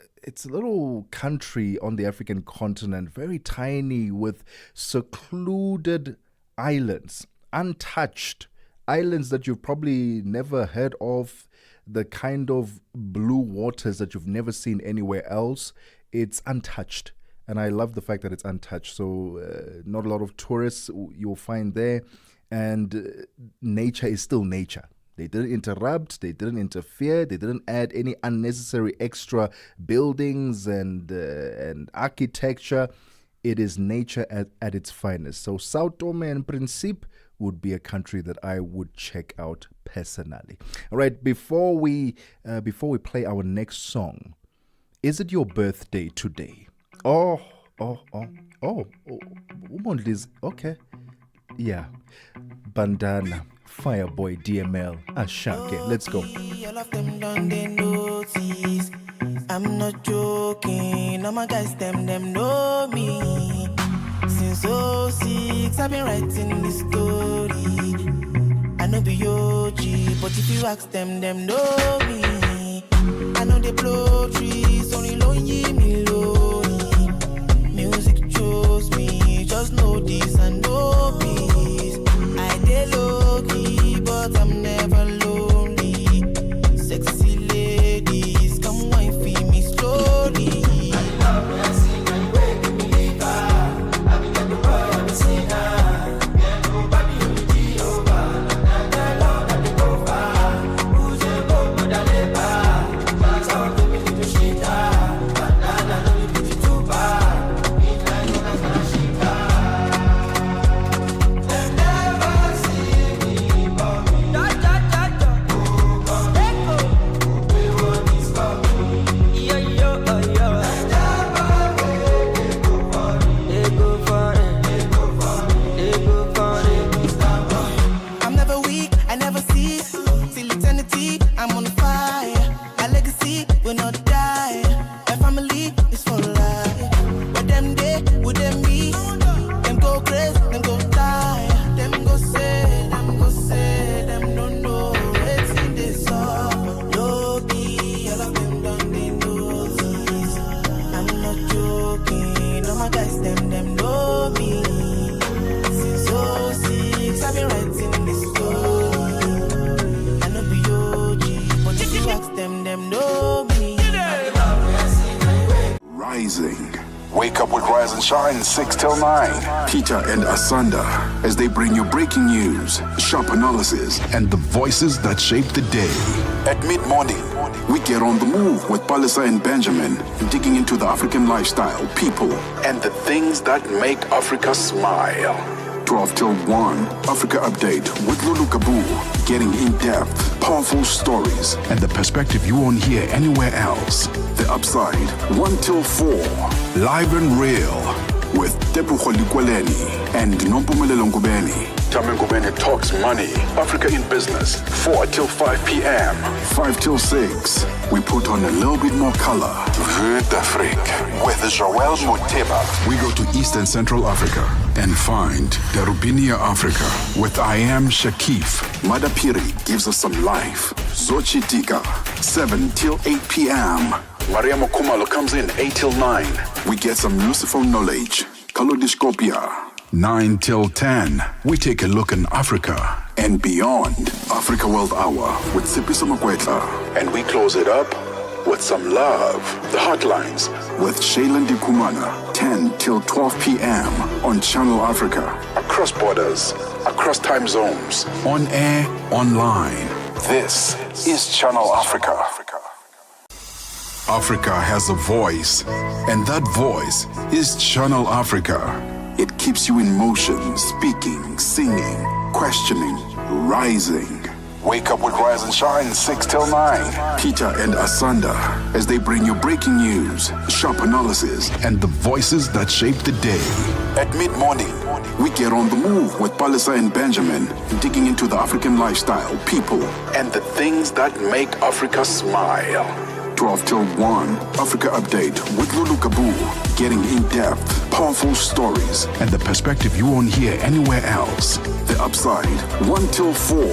little country on the African continent, very tiny, with secluded islands, untouched islands that you've probably never heard of, the kind of blue waters that you've never seen anywhere else. It's untouched, and I love the fact that it's untouched. So not a lot of tourists you'll find there, and nature is still nature. They didn't interrupt, they didn't interfere, they didn't add any unnecessary extra buildings and architecture. It is nature at its finest. So Sao Tome and Principe would be a country that I would check out personally. All right, before we play our next song, is it your birthday today? Oh, Umondle is okay. Yeah, Bandana, Fireboy, DML, Ashanke. Let's go. All of them done they notice. I'm not joking. All my guys, them know me. Since 06, I've been writing this story. I know be OG, but if you ask them know me. I know they blow trees, only lonely me lonely. Music chose me, just know this and know peace. I dey low key, but I'm never lonely. Sexy ladies, come wine for me slowly. Rise and Shine 6 till 9. Peter and Asanda as they bring you breaking news, sharp analysis, and the voices that shape the day. At mid-morning, we get on the move with Palisa and Benjamin, digging into the African lifestyle, people, and the things that make Africa smile. 12 till 1, Africa Update with Lulu Kabu, getting in-depth, powerful stories, and the perspective you won't hear anywhere else. The Upside, 1 till 4, live and real, with Tebogo Lekhuleni and Nompumelelo Ngubeni. Tame Ngubeni talks money, Africa in business, 4 till 5 p.m. 5 till 6, we put on a little bit more color. Vue d'Afrique with Joel Moteba. We go to East and Central Africa and find Darubinia Africa with I Am Shakif. Madapiri gives us some life. Zochi Tika, 7 till 8 p.m. Maria Mokumalo comes in 8 till 9. We get some Lucifer knowledge. Kalodiscopia. 9 till 10. We take a look in Africa and beyond. Africa World Hour with Sipiso Makwetla. And we close it up with some love. The Hotlines with Shailen Dikumana. 10 till 12 p.m. on Channel Africa. Across borders, across time zones. On air, online. This is Channel Africa. Africa has a voice, and that voice is Channel Africa. It keeps you in motion, speaking, singing, questioning, rising. Wake up with Rise and Shine 6 till 9. Peter and Asanda as they bring you breaking news, sharp analysis, and the voices that shape the day. At mid-morning, we get on the move with Palisa and Benjamin, digging into the African lifestyle, people, and the things that make Africa smile. 12 till 1, Africa Update with Lulu Kabu, getting in-depth, powerful stories, and the perspective you won't hear anywhere else. The Upside, 1 till 4,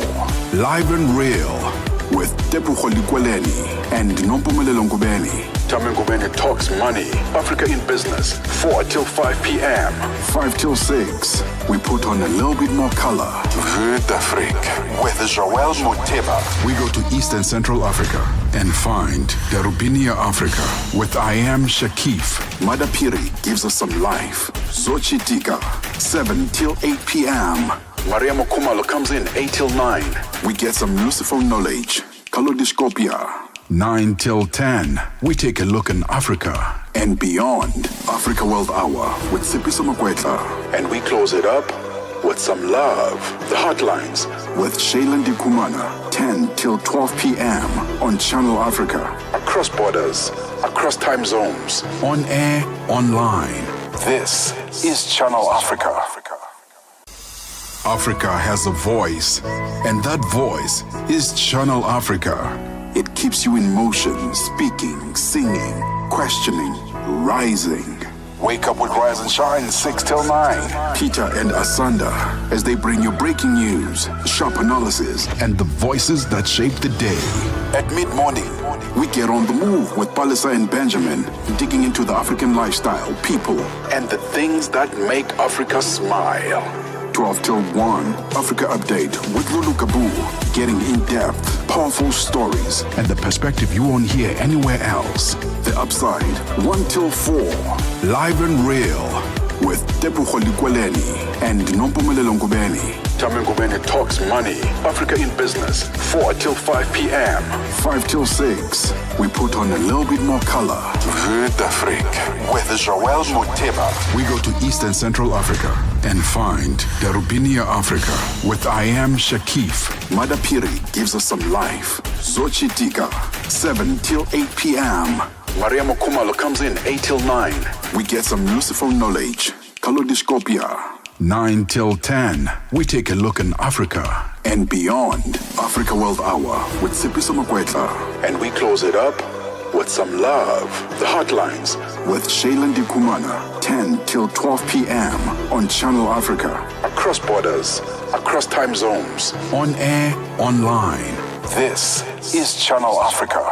live and real, with Tebogo Lekhuleni and Nompumelelo Ngubeni. Tame Ngubeni talks money, Africa in business, 4 till 5 p.m. 5 till 6, we put on a little bit more color. Vue d'Afrique with Joel Moteba. We go to East and Central Africa and find Darubinia Africa with I Am Shakif. Madapiri gives us some life. Zochi Tika, 7 till 8 p.m. Maria Mokumalo comes in 8 till 9. We get some Lucifer knowledge. Kalodiscopia. 9 till 10, we take a look in Africa and beyond. Africa World Hour with Sipiso Makwetla. And we close it up with some love. The Hotlines with Shailen Dikumana. 10 till 12 p.m. on Channel Africa. Across borders, across time zones. On air, online. This is Channel Africa. Africa has a voice, and that voice is Channel Africa. It keeps you in motion, speaking, singing, questioning, rising. Wake up with Rise and Shine 6 till 9. Peter and Asanda as they bring you breaking news, sharp analysis, and the voices that shape the day. At mid-morning, we get on the move with Palisa and Benjamin, digging into the African lifestyle, people, and the things that make Africa smile. 12 till 1, Africa Update with Lulu Kabu, getting in-depth, powerful stories, and the perspective you won't hear anywhere else. The Upside, 1 till 4, live and real, with Tebogo Lekhuleni and Nompumelelo Ngubeni. Tame Ngubeni talks money, Africa in business, 4 till 5 p.m. 5 till 6, we put on a little bit more color. Vue d'Afrique with Joel Moteba. We go to East and Central Africa and find Darubinia Africa with I Am Shakif. Madapiri gives us some life. Zochi Tika, 7 till 8 p.m. Maria Mokumalo comes in 8 till 9. We get some Lucifer knowledge. Kalodiscopia. 9 till 10, we take a look in Africa and beyond. Africa World Hour with Sipiso Makwetla. And we close it up with some love. The Hotlines with Shailen Dikumana. 10 till 12 p.m. on Channel Africa. Across borders, across time zones. On air, online. This is Channel Africa.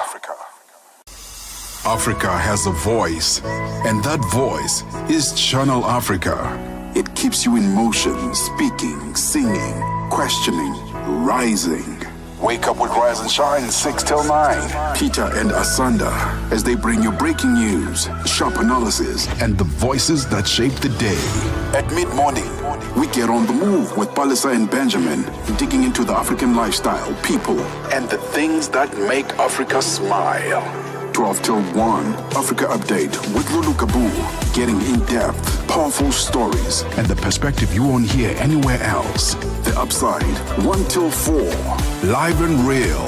Africa has a voice, and that voice is Channel Africa. It keeps you in motion, speaking, singing, questioning, rising. Wake up with Rise and Shine 6 till 9. Peter and Asanda as they bring you breaking news, sharp analysis, and the voices that shape the day. At mid-morning, we get on the move with Palisa and Benjamin, digging into the African lifestyle, people, and the things that make Africa smile. 12 till 1, Africa Update with Lulu Kabu, getting in-depth, powerful stories, and the perspective you won't hear anywhere else. The Upside, 1 till 4, live and real,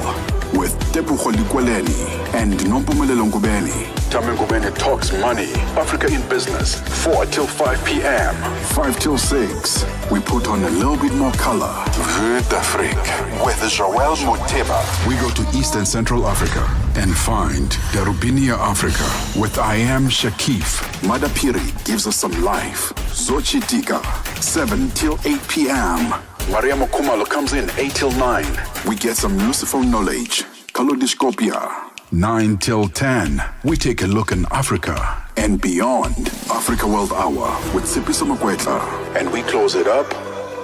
with Tebogo Lekhuleni and Nompumelelo Ngubeni. Tame Ngubeni talks money, Africa in business, 4 till 5 p.m. 5 till 6, we put on a little bit more color. Vue d'Afrique, with Joel Moteba. We go to East and Central Africa and find Darubinia Africa with I Am Shakif. Madapiri gives us some life. Zochi Tika, 7 till 8 p.m. Maria Mokumalo comes in 8 till 9. We get some Lucifer knowledge. Kalodiscopia. 9 till 10. We take a look in Africa and beyond. Africa World Hour with Sipiso Makwetla. And we close it up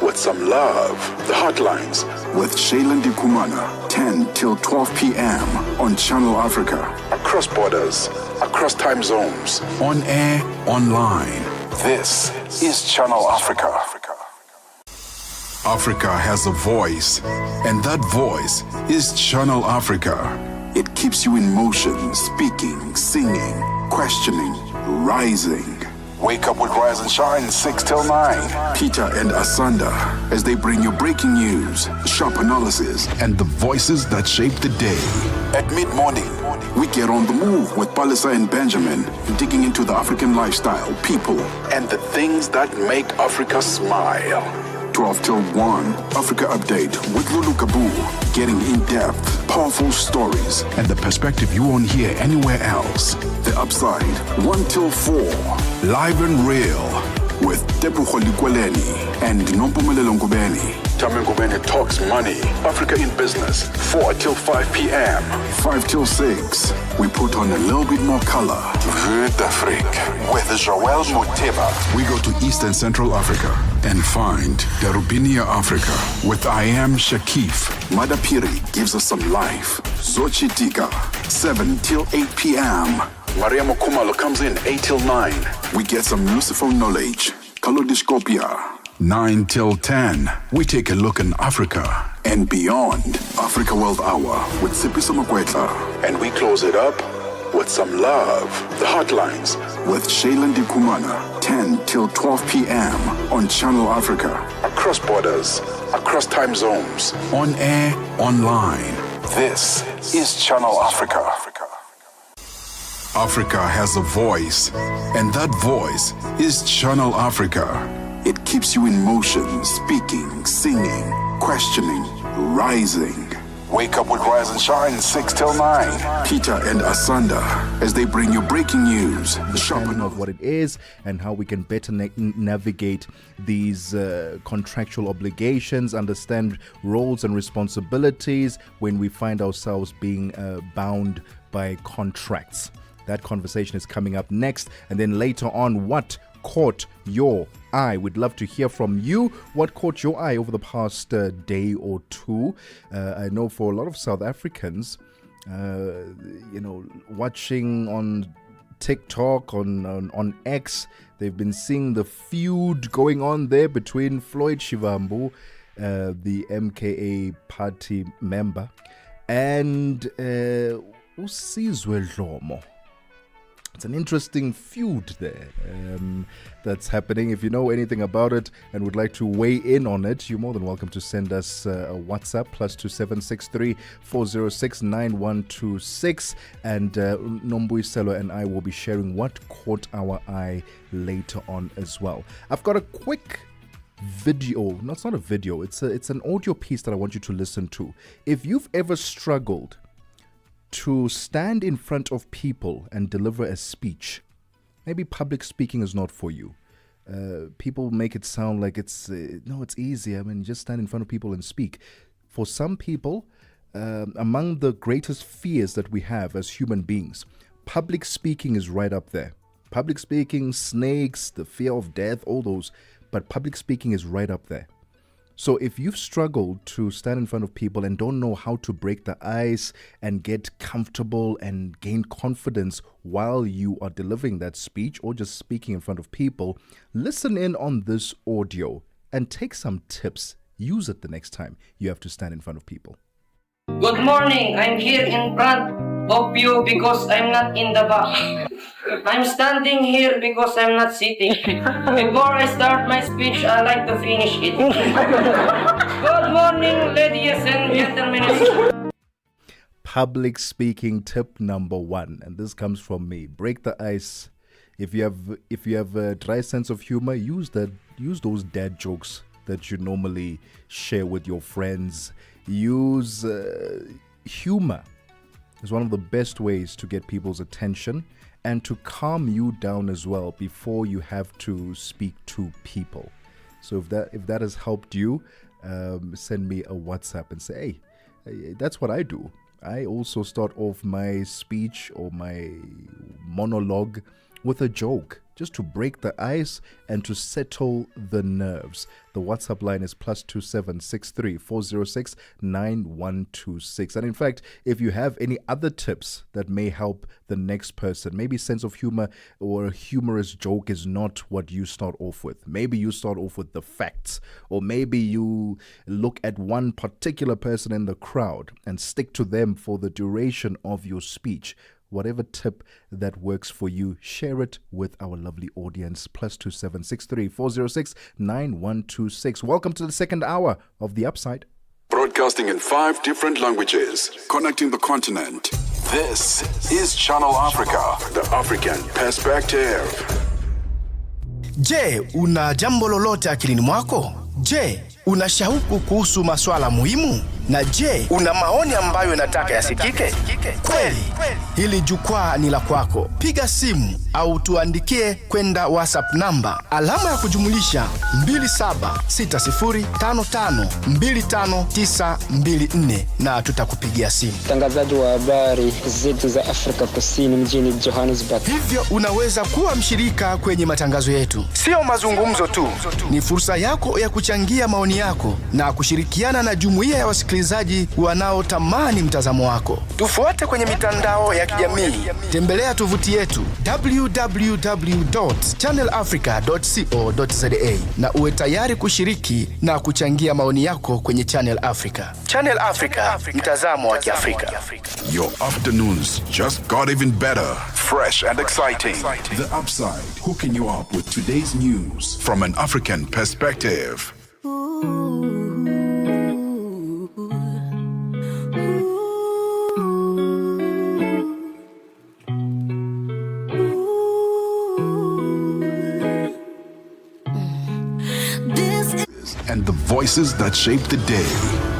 with some love. The Hotlines with Shailen Dikumana. 10 till 12 p.m. on Channel Africa. Across borders, across time zones. On air, online. This is Channel Africa. Africa has a voice, and that voice is Channel Africa. It keeps you in motion, speaking, singing, questioning, rising. Wake up with Rise and Shine 6 till 9. Peter and Asanda as they bring you breaking news, sharp analysis, and the voices that shape the day. At mid-morning, we get on the move with Palisa and Benjamin, digging into the African lifestyle, people, and the things that make Africa smile. 12 till 1, Africa Update with Lulu Kabu, getting in-depth, powerful stories, and the perspective you won't hear anywhere else. The Upside, 1 till 4, live and real, with Tebogo Lekhuleni and Nompumelelo Ngubeni. Tame Ngubeni talks money, Africa in business, 4 till 5 p.m. 5 till 6, we put on a little bit more color. Vue d'Afrique with Joel Moteba. We go to East and Central Africa and find Darubinia Africa with I Am Shakif. Madapiri gives us some life. Zochi Tika, 7 till 8 p.m. Maria Mokumalo comes in 8 till 9. We get some Lucifer knowledge. Kalodiscopia. 9 till 10. We take a look in Africa and beyond. Africa World Hour with Sipiso Makwetla. And we close it up with some love. The Hotlines with Shailen Dikumana. 10 till 12 p.m. on Channel Africa. Across borders, across time zones. On air, online. This is Channel Africa. Africa has a voice, and that voice is Channel Africa. It keeps you in motion, speaking, singing, questioning, rising. Wake up with Rise and Shine 6 till 9. Peter and Asanda as they bring you breaking news, The understanding of what it is and how we can better navigate these contractual obligations, understand roles and responsibilities when we find ourselves being bound by contracts. That conversation is coming up next. And then later on, what caught your eye? We'd love to hear from you. What caught your eye over the past day or two? I know for a lot of South Africans, watching on TikTok, on X, they've been seeing the feud going on there between Floyd Shivambu, the MKA party member, and Usizwe Dlomo. It's an interesting feud there that's happening. If you know anything about it and would like to weigh in on it, you're more than welcome to send us a WhatsApp +2763 406 9126, and Nombuiselo and I will be sharing what caught our eye later on as well. I've got a quick video. No, it's not a video. It's an audio piece that I want you to listen to. If you've ever struggled to stand in front of people and deliver a speech, maybe public speaking is not for you. People make it sound like it's easy. I mean, just stand in front of people and speak. For some people, among the greatest fears that we have as human beings, public speaking is right up there. Public speaking, snakes, the fear of death, all those, but public speaking is right up there. So if you've struggled to stand in front of people and don't know how to break the ice and get comfortable and gain confidence while you are delivering that speech or just speaking in front of people, listen in on this audio and take some tips. Use it the next time you have to stand in front of people. Good morning. I'm here in front of you because I'm not in the back. I'm standing here because I'm not sitting. Before I start my speech, I like to finish it. Good morning, ladies and gentlemen. Public speaking tip number 1, and this comes from me. Break the ice. If you have a dry sense of humor, use those dad jokes that you normally share with your friends. Use humor. It's one of the best ways to get people's attention and to calm you down as well before you have to speak to people. So if that has helped you, send me a WhatsApp and say, hey, that's what I do. I also start off my speech or my monologue with a joke, just to break the ice and to settle the nerves. The WhatsApp line is +27 63 406 9126. And in fact, if you have any other tips that may help the next person, maybe sense of humor or a humorous joke is not what you start off with. Maybe you start off with the facts, or maybe you look at one particular person in the crowd and stick to them for the duration of your speech. Whatever tip that works for you, share it with our lovely audience. +27 63 406 9126. Welcome to the second hour of The Upside. Broadcasting in 5 different languages, connecting the continent. This is Channel Africa, the African perspective. Je, una jambo lolote akilini mwako? Je, una shauku kuhusu masuala muhimu? Na je, una maoni ambayo unataka yasikike? Kweli, hili jukwaa ni la kwako. Piga simu au tuandikie kwenda WhatsApp namba alama ya kujumulisha 2760552594 na tutakupigia simu. Mtangazaji wa habari zetu za Afrika Kusini mjini Johannesburg. Hivyo unaweza kuwa mshirika kwenye matangazo yetu. Sio mazungumzo tu, ni fursa yako ya kuchangia maoni yako na kushirikiana na jumuiya ya wasikilizaji wanaotamani mtazamo wako. Tufuate kwenye mitandao ya kijamii. Tembelea tovuti yetu www.channelafrica.co.za na uwe tayari kushiriki na kuchangia maoni yako kwenye Channel Africa. Channel Africa, mtazamo wa Kiafrika. Your afternoons just got even better, fresh and exciting. The Upside, hooking you up with today's news from an African perspective. And the voices that shape the day.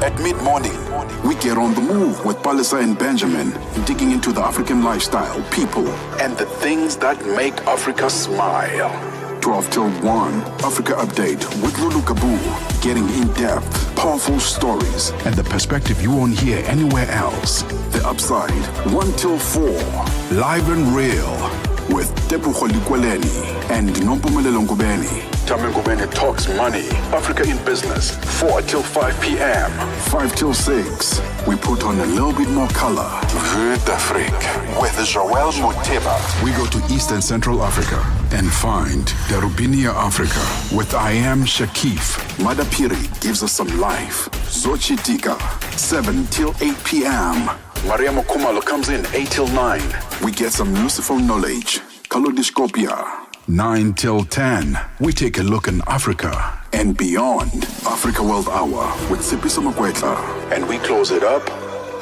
At mid-morning, we get on the move with Palisa and Benjamin, digging into the African lifestyle, people, and the things that make Africa smile. 12 till 1, Africa Update with Lulu Kabu, getting in-depth, powerful stories, and the perspective you won't hear anywhere else. The Upside, 1 till 4, live and real, with Tebogo Lekhuleni and Nompumelelo Ngubeni. Tame Ngubeni talks money, Africa in business, 4 till 5 p.m. 5 till 6, we put on a little bit more color. Vue d'Afrique with Joel Moteba. We go to East and Central Africa and find Darubinia Africa with I Am Shakif. Madapiri gives us some life. Zochi Tika, 7 till 8 p.m. Maria Mokumalo comes in 8 till 9. We get some useful knowledge. Kalodiscopia. 9 till 10, we take a look in Africa and beyond. Africa World Hour with Sipiso Makwetla. And we close it up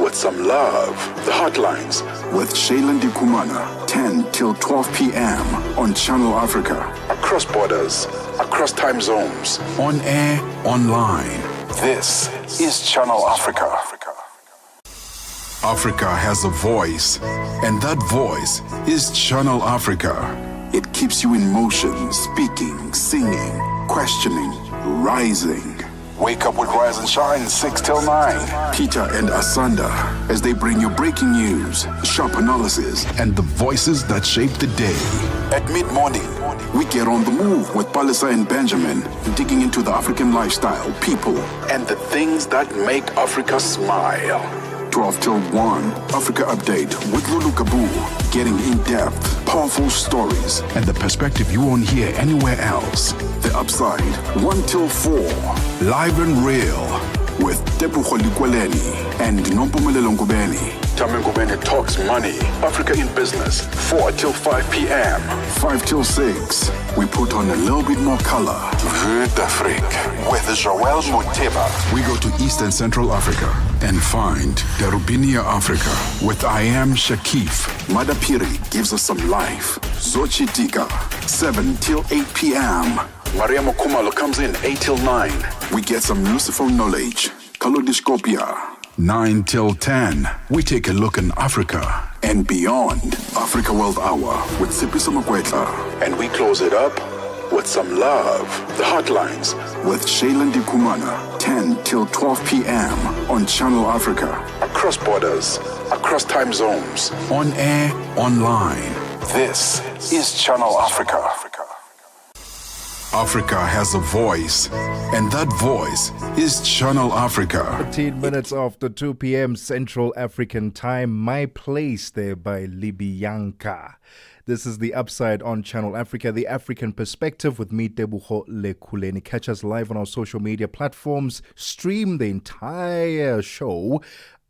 with some love. The Hotlines with Shailen Dikumana. 10 till 12 p.m. on Channel Africa. Across borders, across time zones, on air, online. This is Channel Africa. Africa has a voice, and that voice is Channel Africa. It keeps you in motion, speaking, singing, questioning, rising. Wake up with Rise and Shine, 6 till 9. Peter and Asanda, as they bring you breaking news, sharp analysis, and the voices that shape the day. At mid-morning, we get on the move with Palisa and Benjamin, digging into the African lifestyle, people, and the things that make Africa smile. 12 till 1, Africa Update with Lulu Kabu, getting in-depth, powerful stories, and the perspective you won't hear anywhere else. The Upside, 1 till 4, live and real, with Tebogo Lekhuleni and Nompumelelo Ngubeni. Tame Ngubeni talks money, Africa in business, 4 till 5 p.m. 5 till 6, we put on a little bit more color. Vue d'Afrique with Joël Moteba. We go to East and Central Africa and find Darubinia Africa with I Am Shakif. Madapiri gives us some life. Zochi Tika, 7 till 8 p.m. Maria Mokumalo comes in 8 till 9. We get some useful knowledge. Kalodiscopia. 9 till 10. We take a look in Africa and beyond. Africa World Hour with Sipiso Makwetla. And we close it up with some love. The Hotlines with Shailen Dikumana. 10 till 12 p.m. on Channel Africa. Across borders, across time zones. On air, online. This is Channel Africa. Africa has a voice, and that voice is Channel Africa. 15 minutes after 2 p.m. Central African Time. My Place there by Libianca. This is The Upside on Channel Africa, the African perspective with me, Tebogo Lekhuleni. Catch us live on our social media platforms. Stream the entire show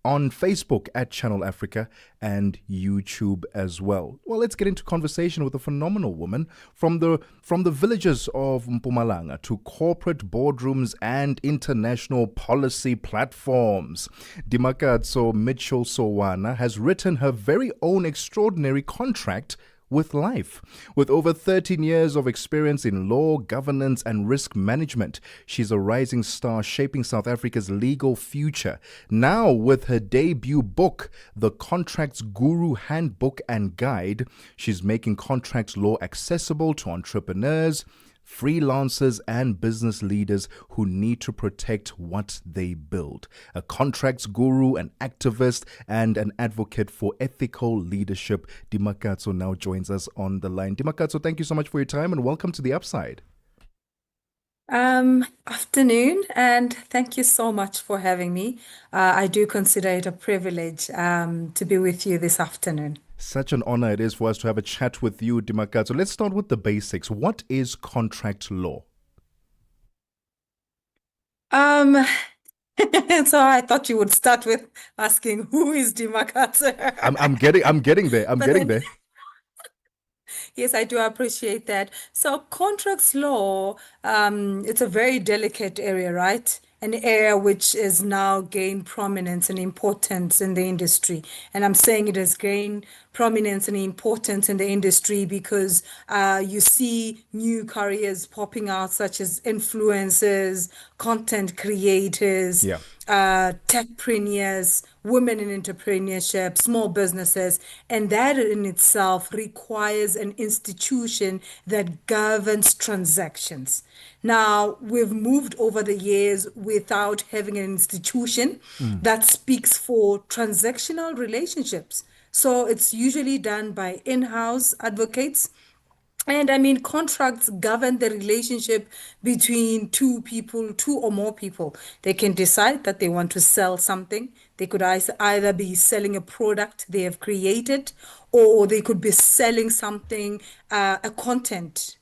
on Facebook at Channel Africa and YouTube as well. Well, let's get into conversation with a phenomenal woman from the villages of Mpumalanga to corporate boardrooms and international policy platforms. Dimakatso Mitchell Sowana has written her very own extraordinary contract with life. With over 13 years of experience in law, governance, and risk management, she's a rising star shaping South Africa's legal future. Now, with her debut book, The Contracts Guru Handbook and Guide, she's making contract law accessible to entrepreneurs, freelancers, and business leaders who need to protect what they build. A contracts guru, an activist, and an advocate for ethical leadership, Dimakatso now joins us on the line. Dimakatso, thank you so much for your time and welcome to The Upside. Afternoon, and thank you so much for having me. I do consider it a privilege to be with you this afternoon. Such an honor it is for us to have a chat with you, Dimakatso. Let's start with the basics. What is contract law? So I thought you would start with asking who is Dimakatso. I'm getting there. I'm But getting then- there. Yes, I do appreciate that. So contracts law, it's a very delicate area, right? An area which is now gained prominence and importance in the industry. And I'm saying it has gained prominence and importance in the industry because you see new careers popping out, such as influencers, content creators, Yeah. techpreneurs, women in entrepreneurship, small businesses, and that in itself requires an institution that governs transactions. Now, we've moved over the years without having an institution that speaks for transactional relationships. So it's usually done by in-house advocates. And I mean, contracts govern the relationship between two people, two or more people. They can decide that they want to sell something. They could either be selling a product they have created, or they could be selling something, a content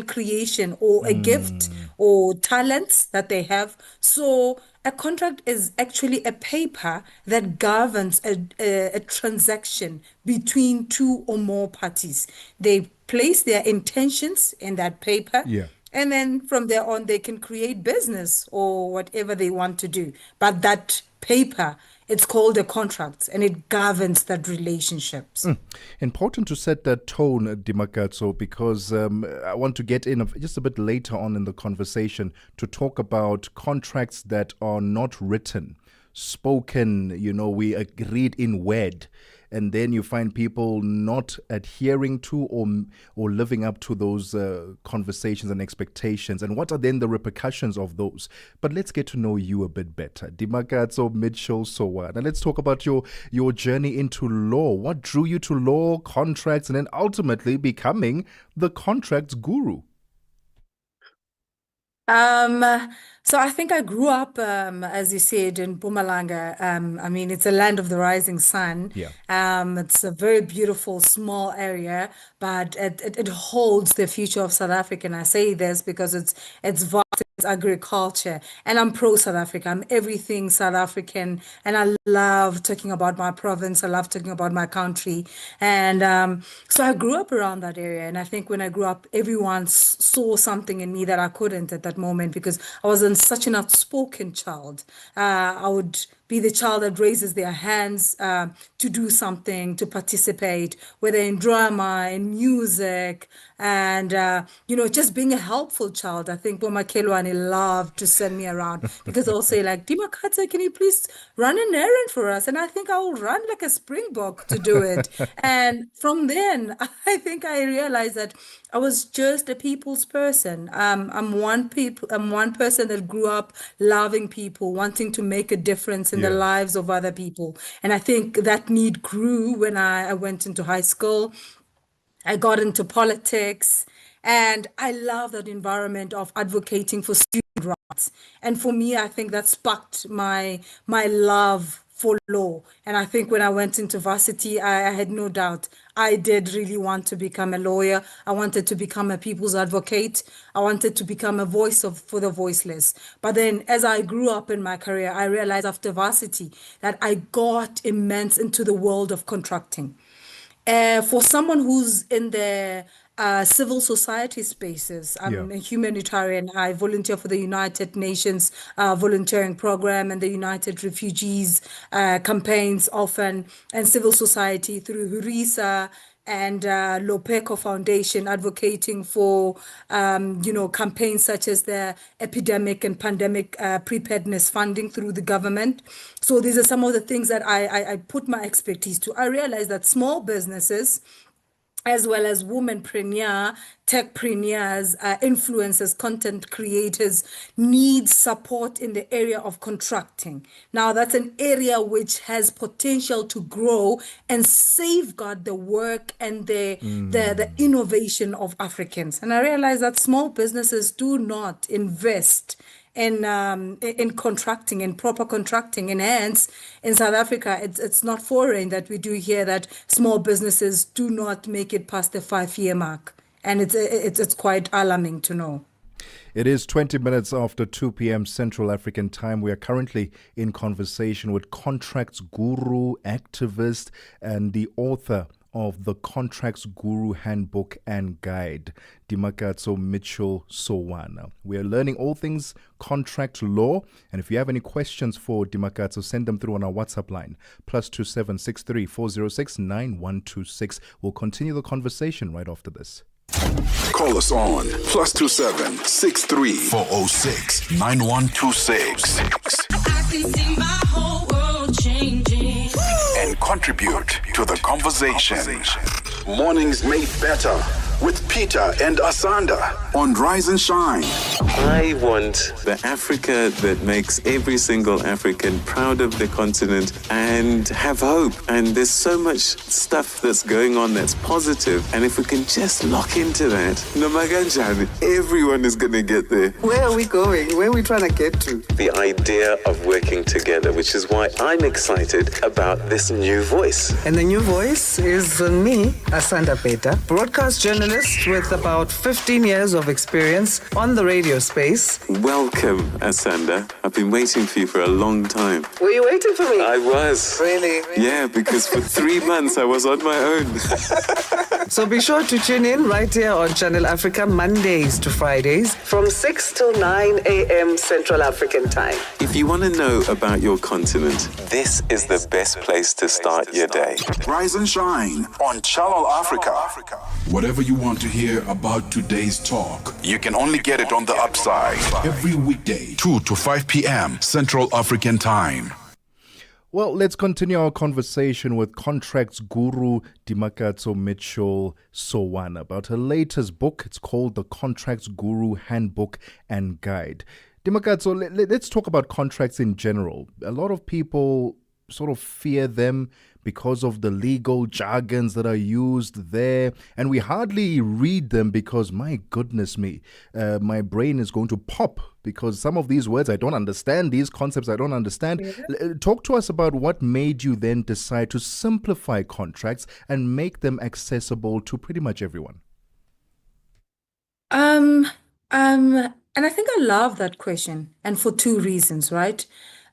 creation, or a gift, or talents that they have. So a contract is actually a paper that governs a transaction between two or more parties. They place their intentions in that paper. Yeah. And then from there on, they can create business or whatever they want to do. But that paper, it's called a contract, and it governs that relationships. Important to set that tone, Dimakatso, because I want to get in just a bit later on in the conversation to talk about contracts that are not written. spoken, we agreed in word. And then you find people not adhering to or living up to those conversations and expectations. And what are then the repercussions of those? But let's get to know you a bit better. Dimakatso Mitchell Sowa. Now let's talk about your journey into law. What drew you to law, contracts, and then ultimately becoming the contracts guru? So I think I grew up, as you said, in Mpumalanga. I mean, it's a land of the rising sun. Yeah. It's a very beautiful, small area, but it holds the future of South Africa. And I say this because it's vast, it's agriculture, and I'm pro South Africa. I'm everything South African, and I love talking about my province. I love talking about my country, and so I grew up around that area. And I think when I grew up, everyone saw something in me that I couldn't at that moment because I wasn't such an outspoken child. I would be the child that raises their hands to do something, to participate, whether in drama, in music, and just being a helpful child. I think Boma Kelwani loved to send me around because they'll say like, Dima Katsa, can you please run an errand for us? And I think I will run like a springbok to do it. And from then, I think I realized that I was just a people's person. I'm one person that grew up loving people, wanting to make a difference in the lives of other people. And I think that need grew when I went into high school. I got into politics, and I love that environment of advocating for student rights. And for me, I think that sparked my love for law. And I think when I went into varsity, I had no doubt. I did really want to become a lawyer. I wanted to become a people's advocate. I wanted to become a voice for the voiceless. But then as I grew up in my career, I realized after varsity that I got immense into the world of contracting. For someone who's in the civil society spaces, I'm a humanitarian. I volunteer for the United Nations volunteering program and the United Refugees campaigns often, and civil society through Hurisa and Lopeco Foundation, advocating for, campaigns such as the epidemic and pandemic preparedness funding through the government. So these are some of the things that I put my expertise to. I realized that small businesses, as well as womenpreneur, techpreneurs, influencers, content creators need support in the area of contracting. Now, that's an area which has potential to grow and safeguard the work and the innovation of Africans. And I realize that small businesses do not invest in contracting, in proper contracting, and hence in South Africa it's not foreign that we do hear that small businesses do not make it past the 5-year mark, and it's quite alarming to know. It is 20 minutes after 2 p.m. Central African time. We are currently in conversation with contracts guru, activist, and the author of the Contracts Guru Handbook and Guide, Dimakatso Mitchell Sowana. We are learning all things contract law, and if you have any questions for Dimakatso, send them through on our WhatsApp line, +2763 406 9126. We'll continue the conversation right after this. Call us on +27 63 406 9126. I can see my whole world changing. And contribute to the conversation. Mornings made better with Peter and Asanda on Rise and Shine. I want the Africa that makes every single African proud of the continent and have hope. And there's so much stuff that's going on that's positive. And if we can just lock into that, Nomaganjani, everyone is going to get there. Where are we going? Where are we trying to get to? The idea of working together, which is why I'm excited about this new voice. And the new voice is me, Asanda Peta, broadcast journalist with about 15 years of experience on the radio space. Welcome, Asanda. I've been waiting for you for a long time. Were you waiting for me? I was. Really? Yeah, because for 3 months I was on my own. So be sure to tune in right here on Channel Africa Mondays to Fridays from 6 till 9 a.m. Central African time. If you want to know about your continent, this is the best place to start your day. Rise and Shine on Channel Africa. Whatever you want to hear about today's talk, you can only get it on the upside. Every weekday, 2 to 5 p.m. Central African time. Well, let's continue our conversation with contracts guru Dimakatso Mitchell Sowana about her latest book. It's called The Contracts Guru Handbook and Guide. Dimakatso, let's talk about contracts in general. A lot of people sort of fear them because of the legal jargons that are used there, and we hardly read them because, my goodness me, my brain is going to pop because some of these words I don't understand, these concepts I don't understand. Talk to us about what made you then decide to simplify contracts and make them accessible to pretty much everyone. And I think I love that question, and for two reasons, right?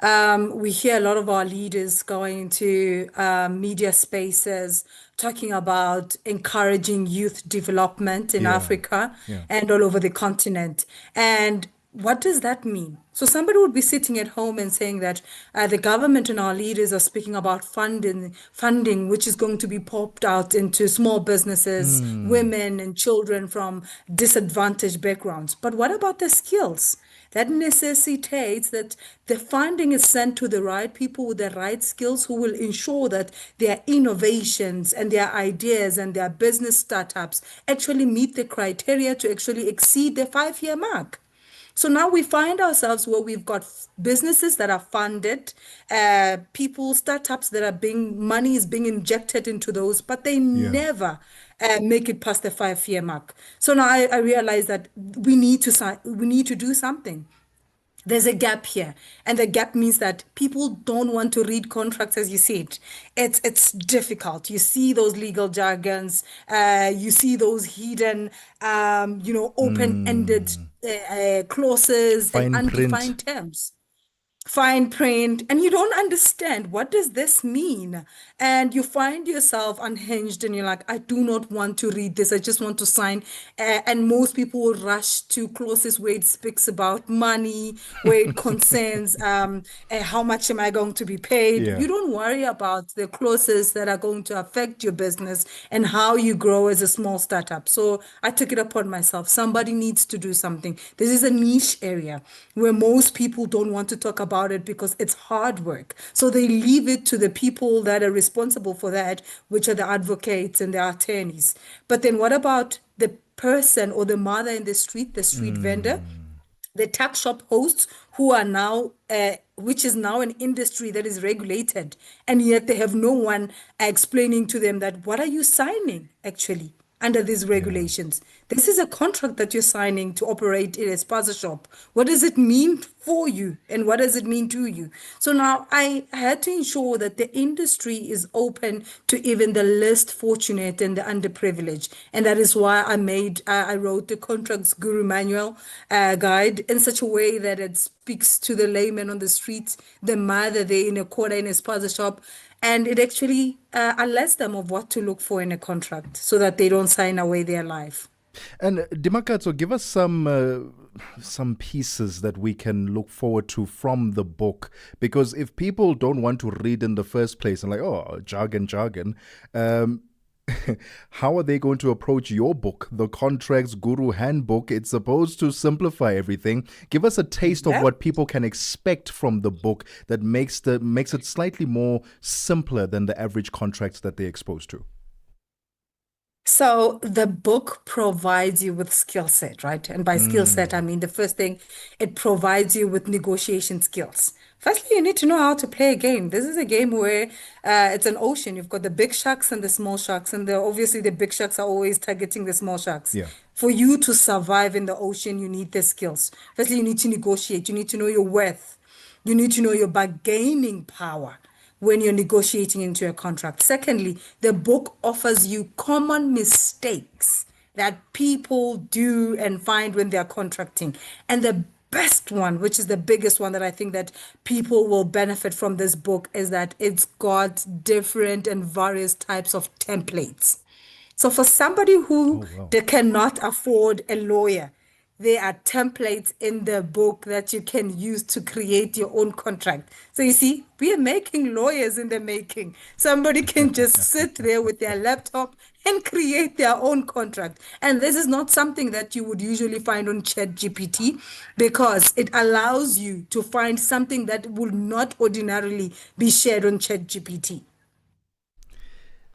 We hear a lot of our leaders going into media spaces talking about encouraging youth development in Africa and all over the continent. And what does that mean? So somebody would be sitting at home and saying that the government and our leaders are speaking about funding, which is going to be popped out into small businesses, women and children from disadvantaged backgrounds. But what about the skills? That necessitates that the funding is sent to the right people with the right skills who will ensure that their innovations and their ideas and their business startups actually meet the criteria to actually exceed the 5-year mark. So now we find ourselves where we've got businesses that are funded, startups that are money is being injected into those, but they never make it past the 5-year mark. So now I realize that we need to do something. There's a gap here, and the gap means that people don't want to read contracts, as you said. It's difficult. You see those legal jargons, you see those hidden, open-ended clauses and Fine print. undefined terms. Fine print, and you don't understand what does this mean, and you find yourself unhinged and you're like, I do not want to read this, I just want to sign. And most people will rush to clauses where it speaks about money, where it concerns how much am I going to be paid. You don't worry about the clauses that are going to affect your business and how you grow as a small startup. So I took it upon myself. Somebody needs to do something. This is a niche area where most people don't want to talk about it because it's hard work. So they leave it to the people that are responsible for that, which are the advocates and the attorneys. But then what about the person or the mother in the street vendor, the tuck shop hosts who are now, which is now an industry that is regulated, and yet they have no one explaining to them that what are you signing actually under these regulations? This is a contract that you're signing to operate in a spaza shop. What does it mean for you and what does it mean to you? So now I had to ensure that the industry is open to even the least fortunate and the underprivileged. And that is why I wrote the Contracts Guru Manual guide in such a way that it speaks to the layman on the streets, the mother there in a corner in a spaza shop, and it actually alerts them of what to look for in a contract so that they don't sign away their life. And Dimakatso, give us some pieces that we can look forward to from the book, because if people don't want to read in the first place and jargon, how are they going to approach your book, The Contracts Guru Handbook? It's supposed to simplify everything. Give us a taste of what people can expect from the book that makes it slightly more simpler than the average contracts that they're exposed to. So the book provides you with skill set, right? And by skill set, I mean the first thing, it provides you with negotiation skills. Firstly, you need to know how to play a game. This is a game where it's an ocean. You've got the big sharks and the small sharks, and obviously the big sharks are always targeting the small sharks. For you to survive in the ocean, you need the skills. Firstly, you need to negotiate. You need to know your worth. You need to know your bargaining power when you're negotiating into a contract. Secondly, the book offers you common mistakes that people do and find when they're contracting. And the best one, which is the biggest one that I think that people will benefit from this book, is that it's got different and various types of templates. So for somebody who they cannot afford a lawyer, there are templates in the book that you can use to create your own contract. So you see, we are making lawyers in the making. Somebody can just sit there with their laptop and create their own contract. And this is not something that you would usually find on ChatGPT, because it allows you to find something that will not ordinarily be shared on ChatGPT.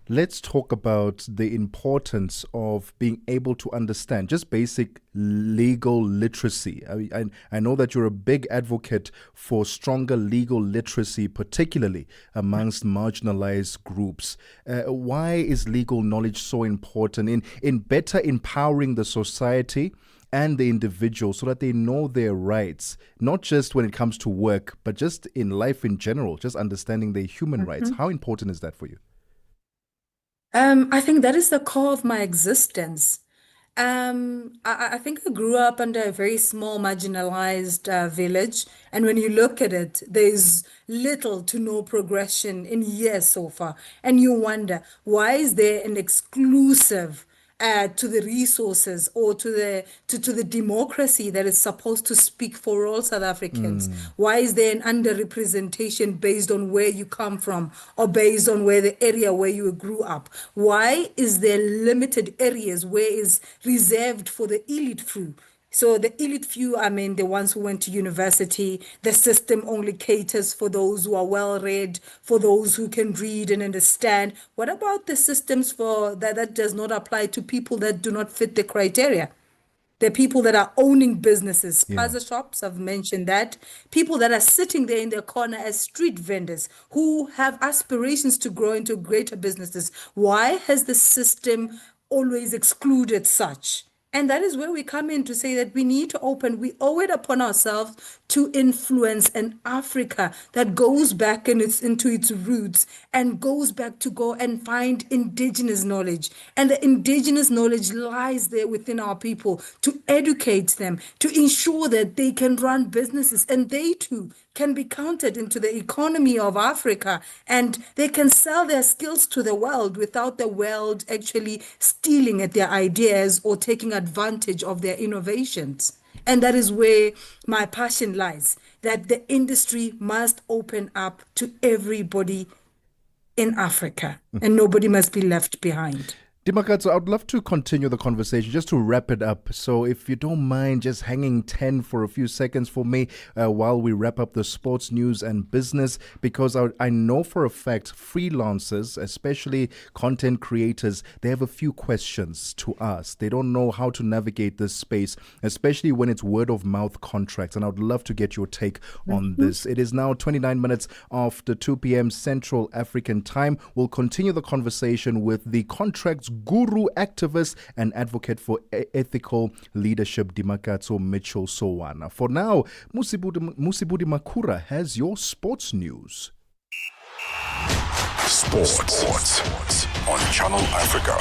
Let's talk about the importance of being able to understand just basic legal literacy. I know that you're a big advocate for stronger legal literacy, particularly amongst marginalized groups. Why is legal knowledge so important in better empowering the society and the individual so that they know their rights, not just when it comes to work, but just in life in general, just understanding their human rights? How important is that for you? I think that is the core of my existence. I think I grew up under a very small, marginalized village, and when you look at it, there's little to no progression in years so far, and you wonder, why is there an exclusive to the resources or to the democracy that is supposed to speak for all South Africans? Why is there an underrepresentation based on where you come from or based on where the area where you grew up? Why is there limited areas where is reserved for the elite few? So the elite few, I mean, the ones who went to university, the system only caters for those who are well-read, for those who can read and understand. What about the systems for that does not apply to people that do not fit the criteria? The people that are owning businesses, spaza shops, I've mentioned that. People that are sitting there in their corner as street vendors who have aspirations to grow into greater businesses. Why has the system always excluded such? And that is where we come in to say that we need to open, we owe it upon ourselves to influence an Africa that goes back into its roots and goes back to go and find indigenous knowledge. And the indigenous knowledge lies there within our people, to educate them, to ensure that they can run businesses and they too can be counted into the economy of Africa, and they can sell their skills to the world without the world actually stealing at their ideas or taking advantage of their innovations. And that is where my passion lies, that the industry must open up to everybody in Africa and nobody must be left behind. Dimakatso, I'd love to continue the conversation just to wrap it up. So if you don't mind just hanging 10 for a few seconds for me while we wrap up the sports news and business, because I know for a fact freelancers, especially content creators, they have a few questions to ask. They don't know how to navigate this space, especially when it's word of mouth contracts. And I would love to get your take on this. It is now 29 minutes after 2 p.m. Central African time. We'll continue the conversation with the contracts guru, activist, and advocate for ethical leadership, Dimakatso Mitchell Sowana. For now, Musibudi Makura has your sports news. Sports on Channel Africa.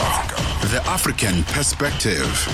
The African perspective.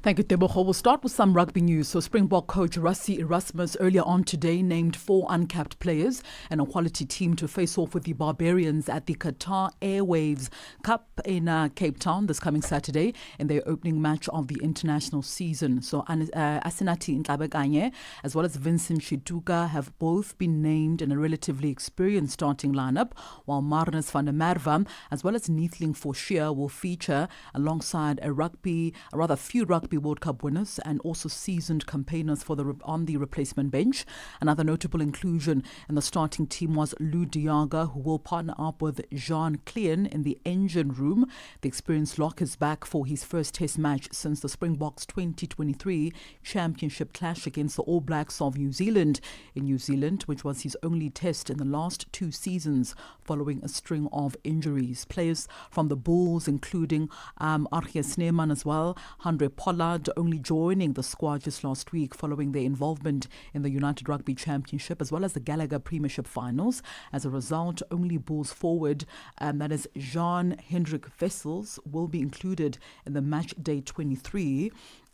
Thank you, Tebogo. We'll start with some rugby news. So Springbok coach Rassie Erasmus earlier on today named 4 uncapped players and a quality team to face off with the Barbarians at the Qatar Airwaves Cup in Cape Town this coming Saturday in their opening match of the international season. So Asinati Ntlabekanye as well as Vincent Shituka have both been named in a relatively experienced starting lineup, while Marnus van der Merwe as well as Neethling Forshia will feature alongside a few rugby World Cup winners and also seasoned campaigners on the replacement bench. Another notable inclusion in the starting team was Lou Diaga, who will partner up with Jean Klein in the engine room. The experienced lock is back for his first test match since the Springboks 2023 championship clash against the All Blacks of New Zealand in New Zealand, which was his only test in the last 2 seasons following a string of injuries. Players from the Bulls, including Archie Sneeman as well, Andre Pollard only joining the squad just last week following their involvement in the United Rugby Championship as well as the Gallagher Premiership Finals. As a result, only Bulls forward, that is Jean-Hendrik Wessels, will be included in the match day 23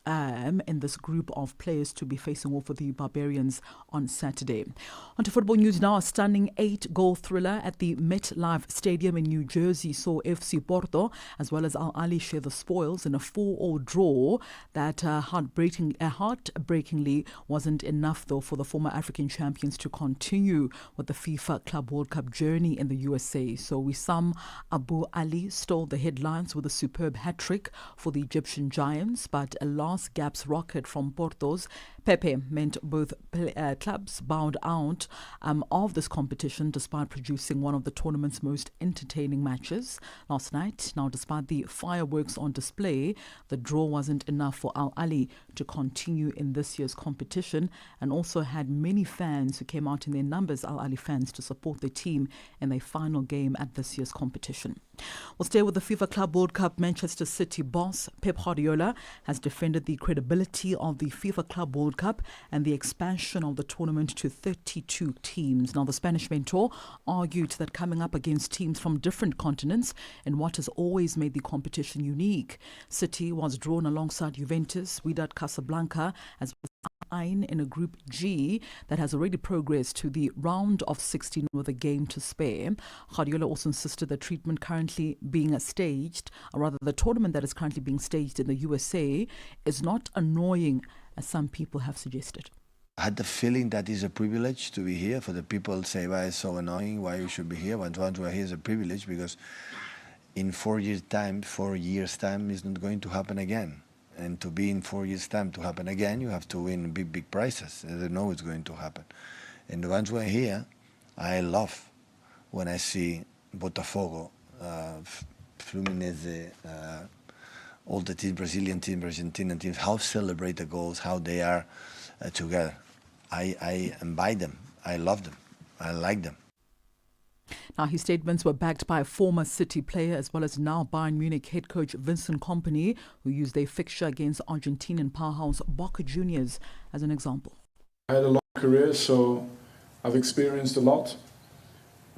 in this group of players to be facing off with the Barbarians on Saturday. On to football news now. A stunning 8-goal thriller at the MetLife Stadium in New Jersey saw FC Porto as well as Al Ahly share the spoils in a 4-4 draw that heartbreakingly wasn't enough, though, for the former African champions to continue with the FIFA Club World Cup journey in the USA. So Wissam Abu Ali stole the headlines with a superb hat-trick for the Egyptian Giants, but a last-gaps rocket from Porto's Pepe meant both clubs bowed out of this competition despite producing one of the tournament's most entertaining matches last night. Now, despite the fireworks on display, the draw wasn't enough for Al Ahly to continue in this year's competition, and also had many fans who came out in their numbers, Al Ahly fans, to support the team in their final game at this year's competition. We'll stay with the FIFA Club World Cup. Manchester City boss Pep Guardiola has defended the credibility of the FIFA Club World Cup and the expansion of the tournament to 32 teams. Now, the Spanish mentor argued that coming up against teams from different continents in what has always made the competition unique. City was drawn alongside Juventus, Wydad Casablanca, as well as Ain in a Group G that has already progressed to the round of 16 with a game to spare. Guardiola also insisted the treatment currently being staged, or rather the tournament that is currently being staged in the USA, is not annoying as some people have suggested. I had the feeling that it's a privilege to be here. For the people say, why it's so annoying, why you should be here. But once we're here, it's a privilege because in 4 years' time, it's not going to happen again. And to be in 4 years' time to happen again, you have to win big prizes. I don't know what's going to happen. And once we're here, I love when I see Botafogo, Fluminense, all the teams, Brazilian teams, Argentinian teams, how celebrate the goals, how they are together. I invite them. I love them. I like them. Now, his statements were backed by a former City player as well as now Bayern Munich head coach Vincent Kompany, who used their fixture against Argentinian powerhouse Boca Juniors as an example. I had a long career, so I've experienced a lot.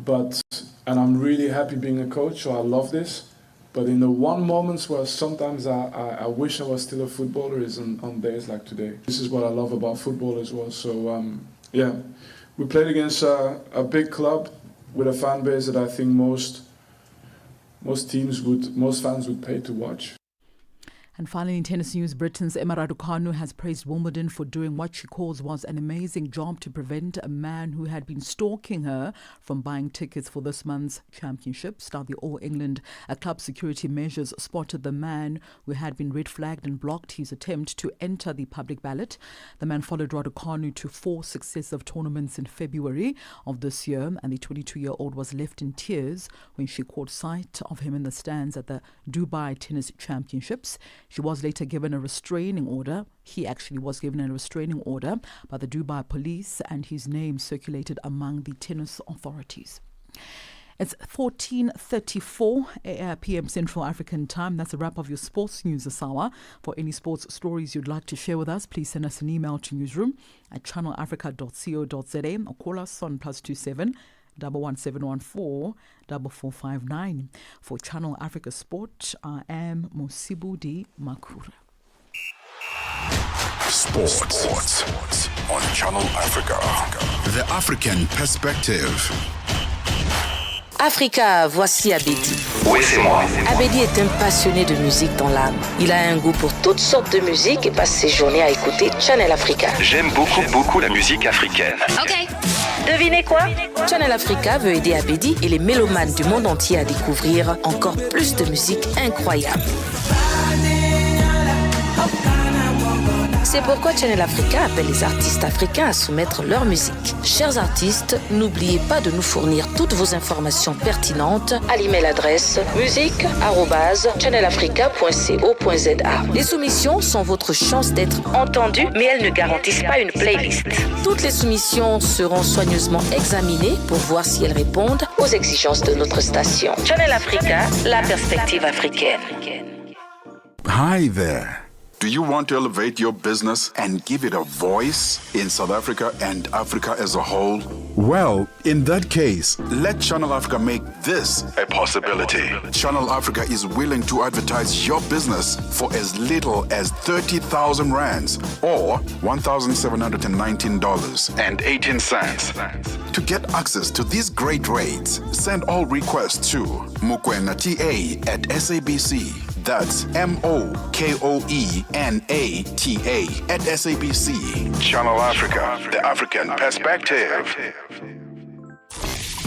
And I'm really happy being a coach, so I love this. But in the one moments where sometimes I wish I was still a footballer is on days like today. This is what I love about football as well. So, we played against a big club with a fan base that I think most fans would pay to watch. And finally, in tennis news, Britain's Emma Raducanu has praised Wimbledon for doing what she calls was an amazing job to prevent a man who had been stalking her from buying tickets for this month's championships. Now, the All England club security measures spotted the man who had been red flagged and blocked his attempt to enter the public ballot. The man followed Raducanu to 4 successive tournaments in February of this year, and the 22-year-old was left in tears when she caught sight of him in the stands at the Dubai Tennis Championships. She was later given a restraining order. He actually was given a restraining order by the Dubai police, and his name circulated among the tennis authorities. It's 14:34 p.m. Central African Time. That's a wrap of your sports news this hour. For any sports stories you'd like to share with us, please send us an email to newsroom@channelafrica.co.za or call us on +27 11714 4459. For Channel Africa Sport, I am Mosibudi Makura. Sports on Channel Africa. The African perspective. Africa, voici Abedi. Oui, c'est moi. Abedi est un passionné de musique dans l'âme. Il a un goût pour toutes sortes de musique et passe ses journées à écouter Channel Africa. J'aime beaucoup la musique africaine. Ok. Devinez quoi? Channel Africa veut aider Abedi et les mélomanes du monde entier à découvrir encore plus de musique incroyable. C'est pourquoi Channel Africa appelle les artistes africains à soumettre leur musique. Chers artistes, n'oubliez pas de nous fournir toutes vos informations pertinentes à l'email adresse musique@channelafrica.co.za. Les soumissions sont votre chance d'être entendues, mais elles ne garantissent pas une playlist. Toutes les soumissions seront soigneusement examinées pour voir si elles répondent aux exigences de notre station. Channel Africa, la perspective africaine. Hi there. Do you want to elevate your business and give it a voice in South Africa and Africa as a whole? Well, in that case, let Channel Africa make this a possibility. Channel Africa is willing to advertise your business for as little as 30,000 rands or $1,719.18. To get access to these great rates, send all requests to mokoenata@SABC. That's MOKOENATA@SABC. Channel Africa, the African perspective.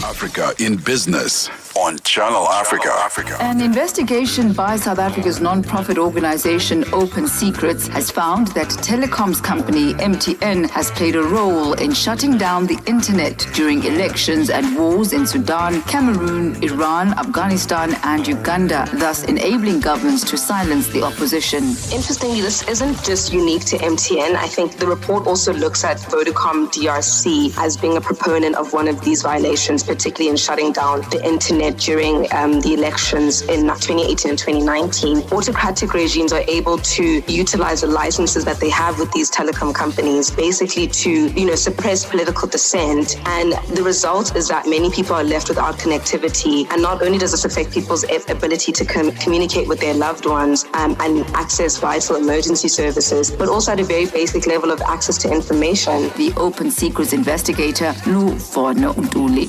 Africa in Business on Channel Africa. An investigation by South Africa's non-profit organization Open Secrets has found that telecoms company MTN has played a role in shutting down the internet during elections and wars in Sudan, Cameroon, Iran, Afghanistan and Uganda, thus enabling governments to silence the opposition. Interestingly, this isn't just unique to MTN. I think the report also looks at Vodacom DRC as being a proponent of one of these violations, particularly in shutting down the internet during the elections in 2018 and 2019. Autocratic regimes are able to utilize the licenses that they have with these telecom companies basically to, suppress political dissent. And the result is that many people are left without connectivity. And not only does this affect people's ability to communicate with their loved ones and access vital emergency services, but also at a very basic level of access to information. The Open Secrets investigator, Lu Fono Ntuli.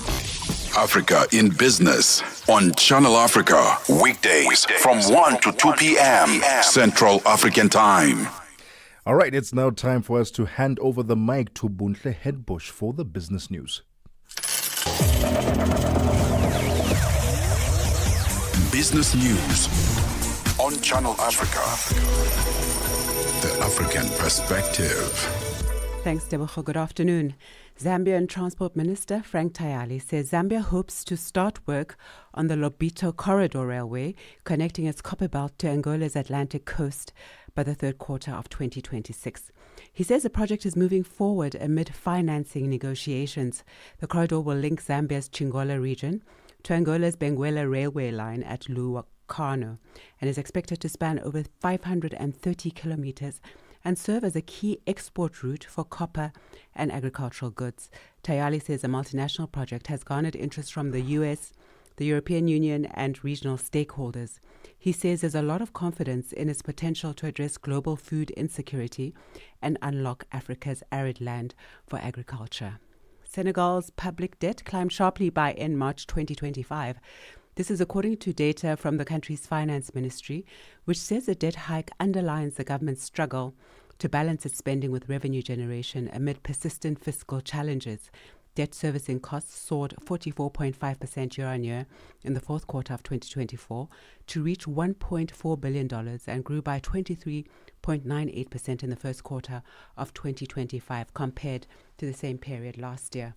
Africa in Business on Channel Africa. Weekdays from 1 to 2 p.m. Central African Time. All right, it's now time for us to hand over the mic to Buntle Headbush for the business news. Business News on Channel Africa. The African perspective. Thanks, Tebogo. Good afternoon. Zambian Transport Minister Frank Tayali says Zambia hopes to start work on the Lobito Corridor Railway, connecting its Copperbelt to Angola's Atlantic coast by the third quarter of 2026. He says the project is moving forward amid financing negotiations. The corridor will link Zambia's Chingola region to Angola's Benguela railway line at Luakano and is expected to span over 530 kilometers and serve as a key export route for copper and agricultural goods. Tayali says the multinational project has garnered interest from the US, the European Union and regional stakeholders. He says there's a lot of confidence in its potential to address global food insecurity and unlock Africa's arid land for agriculture. Senegal's public debt climbed sharply by end March 2025. This is according to data from the country's finance ministry, which says the debt hike underlines the government's struggle to balance its spending with revenue generation amid persistent fiscal challenges. Debt servicing costs soared 44.5% year-on-year in the fourth quarter of 2024 to reach $1.4 billion and grew by 23.98% in the first quarter of 2025 compared to the same period last year.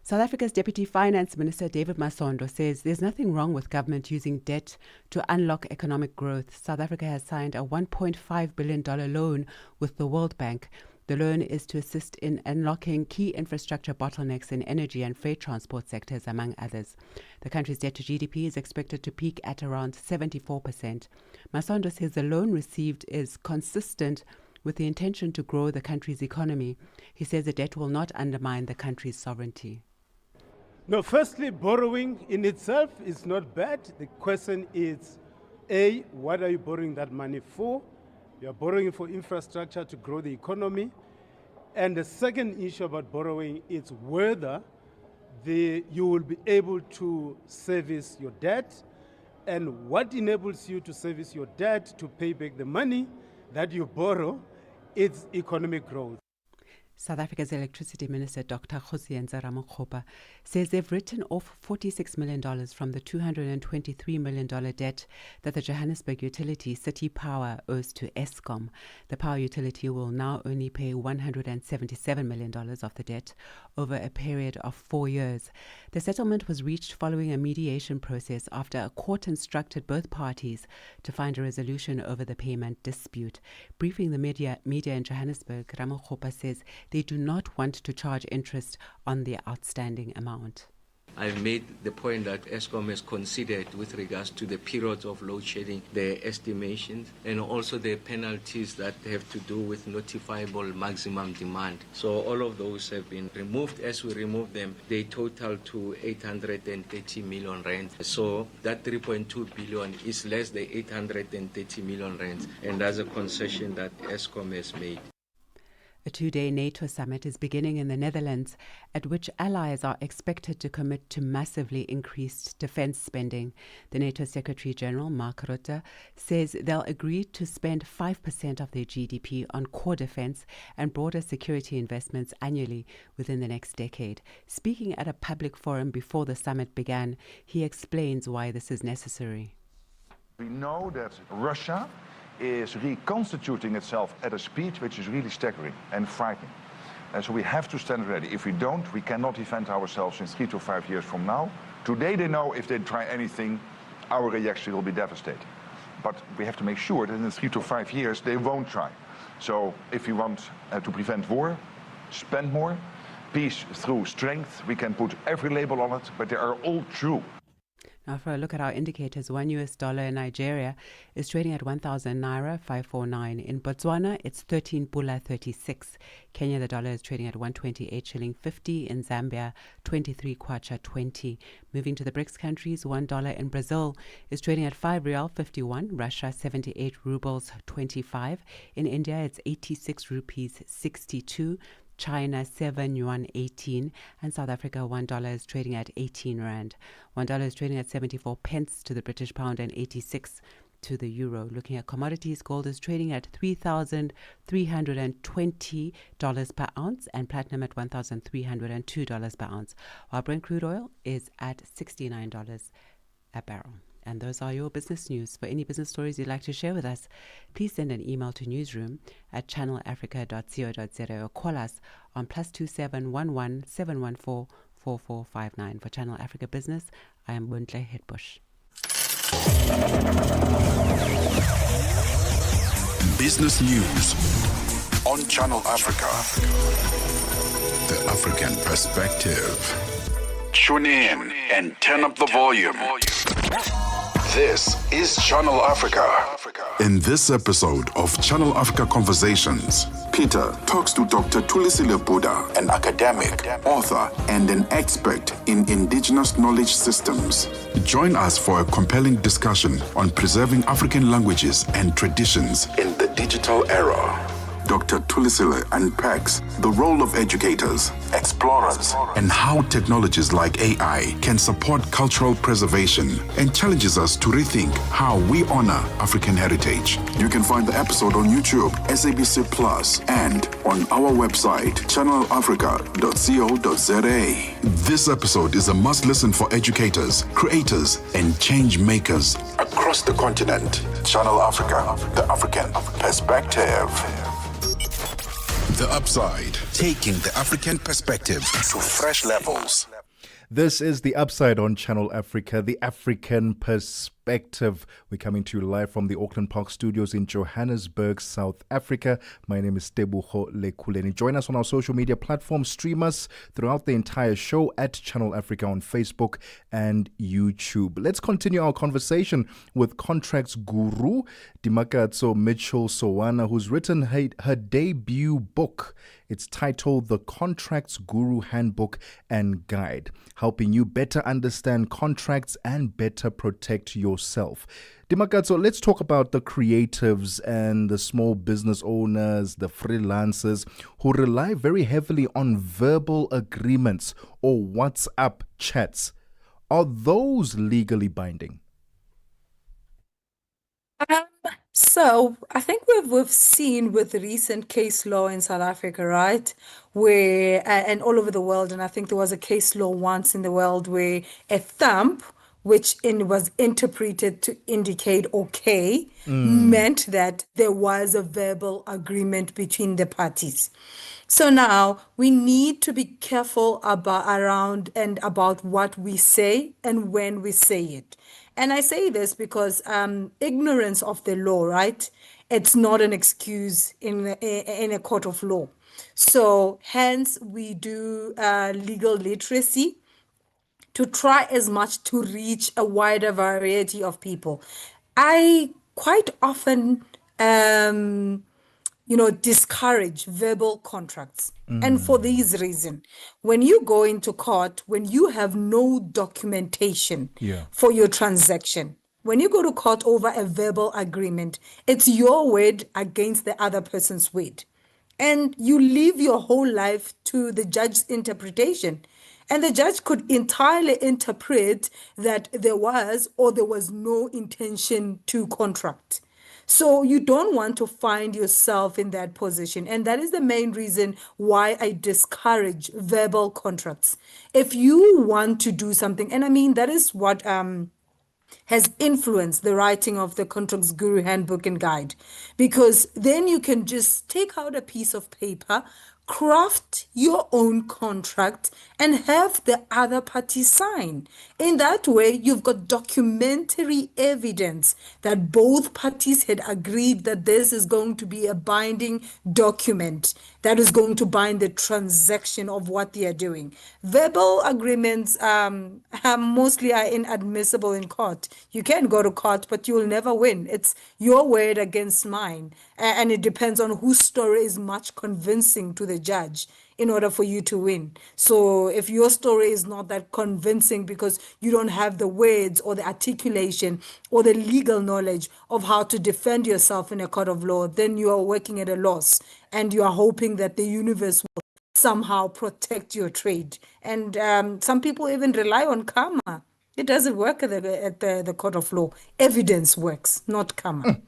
South Africa's Deputy Finance Minister David Masondo says there's nothing wrong with government using debt to unlock economic growth. South Africa has signed a $1.5 billion loan with the World Bank. The loan is to assist in unlocking key infrastructure bottlenecks in energy and freight transport sectors, among others. The country's debt to GDP is expected to peak at around 74%. Masondo says the loan received is consistent with the intention to grow the country's economy. He says the debt will not undermine the country's sovereignty. No, firstly, borrowing in itself is not bad. The question is, A, what are you borrowing that money for? You are borrowing for infrastructure to grow the economy. And the second issue about borrowing is whether you will be able to service your debt, and what enables you to service your debt to pay back the money that you borrow is economic growth. South Africa's Electricity Minister Dr. Kgosienza Ramokgopa says they've written off $46 million from the $223 million debt that the Johannesburg utility City Power owes to Eskom. The power utility will now only pay $177 million of the debt over a period of 4 years. The settlement was reached following a mediation process after a court instructed both parties to find a resolution over the payment dispute. Briefing the media in Johannesburg, Ramokgopa says they do not want to charge interest on the outstanding amount. I've made the point that ESCOM has considered with regards to the periods of load shedding, the estimations, and also the penalties that have to do with notifiable maximum demand. So all of those have been removed. As we remove them, they total to 830 million rand. So that 3.2 billion is less than 830 million rand, and that's a concession that ESCOM has made. A two-day NATO summit is beginning in the Netherlands, at which allies are expected to commit to massively increased defense spending. The NATO Secretary-General, Mark Rutte, says they'll agree to spend 5% of their GDP on core defense and broader security investments annually within the next decade. Speaking at a public forum before the summit began, he explains why this is necessary. We know that Russia is reconstituting itself at a speed which is really staggering and frightening. And so we have to stand ready. If we don't, we cannot defend ourselves in 3 to 5 years from now. Today they know if they try anything, our reaction will be devastating. But we have to make sure that in 3 to 5 years they won't try. So if we want to prevent war, spend more. Peace through strength, we can put every label on it, but they are all true. Now, for a look at our indicators, $1 in Nigeria is trading at 1,000 naira 549. In Botswana, it's 13 pula 36. Kenya, the dollar is trading at 128 shilling 50. In Zambia, 23 kwacha 20. Moving to the BRICS countries, $1 in Brazil is trading at 5 real 51. Russia, 78 rubles 25. In India, it's 86 rupees 62. China 7 yuan 18, and South Africa $1 is trading at 18 rand. $1 is trading at 74 pence to the British pound and 86 to the euro. Looking at commodities, gold is trading at $3,320 per ounce and platinum at $1,302 per ounce, while Brent crude oil is at $69 a barrel. And those are your business news. For any business stories you'd like to share with us, please send an email to newsroom@channelafrica.co.za or call us on +27 11 714 4459. For Channel Africa Business, I am Buntle Hetbush. Business news on Channel Africa. The African perspective. Tune in and turn up the volume. This is Channel Africa. In this episode of Channel Africa Conversations, Peter talks to Dr. Thulisile Buddha, an academic, author, and an expert in indigenous knowledge systems. Join us for a compelling discussion on preserving African languages and traditions in the digital era. Dr. Thulisile unpacks the role of educators, explorers, and how technologies like AI can support cultural preservation, and challenges us to rethink how we honor African heritage. You can find the episode on YouTube, SABC Plus, and on our website, channelafrica.co.za. This episode is a must-listen for educators, creators, and change makers across the continent. Channel Africa, the African perspective. The Upside, taking the African perspective to fresh levels. This is The Upside on Channel Africa, the African perspective. We're coming to you live from the Auckland Park Studios in Johannesburg, South Africa. My name is Tebogo Lekhuleni. Join us on our social media platforms. Stream us throughout the entire show at Channel Africa on Facebook and YouTube. Let's continue our conversation with contracts guru Dimakatso Mitchell Sowana, who's written her debut book. It's titled The Contracts Guru Handbook and Guide, helping you better understand contracts and better protect yourself. Dimakatso, let's talk about the creatives and the small business owners, the freelancers who rely very heavily on verbal agreements or WhatsApp chats. Are those legally binding? So I think we've seen with the recent case law in South Africa, right, where and all over the world, and I think there was a case law once in the world where a thumb, which was interpreted to indicate okay, meant that there was a verbal agreement between the parties. So now we need to be careful about what we say and when we say it. And I say this because ignorance of the law, right? It's not an excuse in a court of law. So hence we do legal literacy to try as much to reach a wider variety of people. I quite often, discourage verbal contracts. And for these reasons, when you go into court, when you have no documentation for your transaction, when you go to court over a verbal agreement, it's your word against the other person's word. And you leave your whole life to the judge's interpretation. And the judge could entirely interpret that there was or there was no intention to contract. So you don't want to find yourself in that position. And that is the main reason why I discourage verbal contracts. If you want to do something, and I mean, that is what has influenced the writing of the Contracts Guru Handbook and Guide, because then you can just take out a piece of paper, craft your own contract, and have the other party sign. In that way, you've got documentary evidence that both parties had agreed that this is going to be a binding document that is going to bind the transaction of what they are doing. Verbal agreements mostly are inadmissible in court. You can go to court, but you will never win. It's your word against mine. And it depends on whose story is much convincing to the judge in order for you to win. So if your story is not that convincing because you don't have the words or the articulation or the legal knowledge of how to defend yourself in a court of law, then you are working at a loss and you are hoping that the universe will somehow protect your trade. And some people even rely on karma. It doesn't work at the court of law. Evidence works, not karma.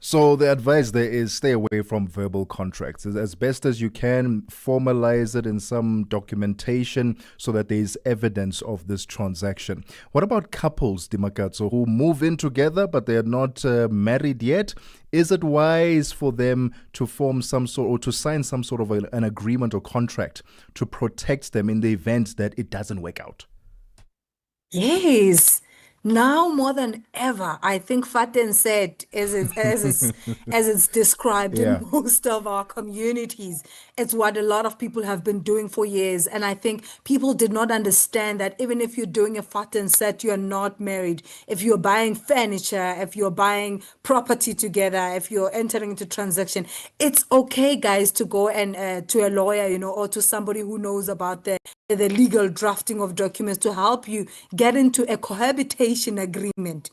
So the advice there is stay away from verbal contracts. As best as you can, formalize it in some documentation so that there is evidence of this transaction. What about couples, Dimakatso, who move in together but they are not married yet? Is it wise for them to form some sort or to sign some sort of an agreement or contract to protect them in the event that it doesn't work out? Yes. Now more than ever, I think Faten said, as it's described in most of our communities, it's what a lot of people have been doing for years. And I think people did not understand that even if you're doing a Faten set, you're not married. If you're buying furniture, if you're buying property together, if you're entering into transaction, it's okay, guys, to go and to a lawyer, or to somebody who knows about the legal drafting of documents to help you get into a cohabitation agreement.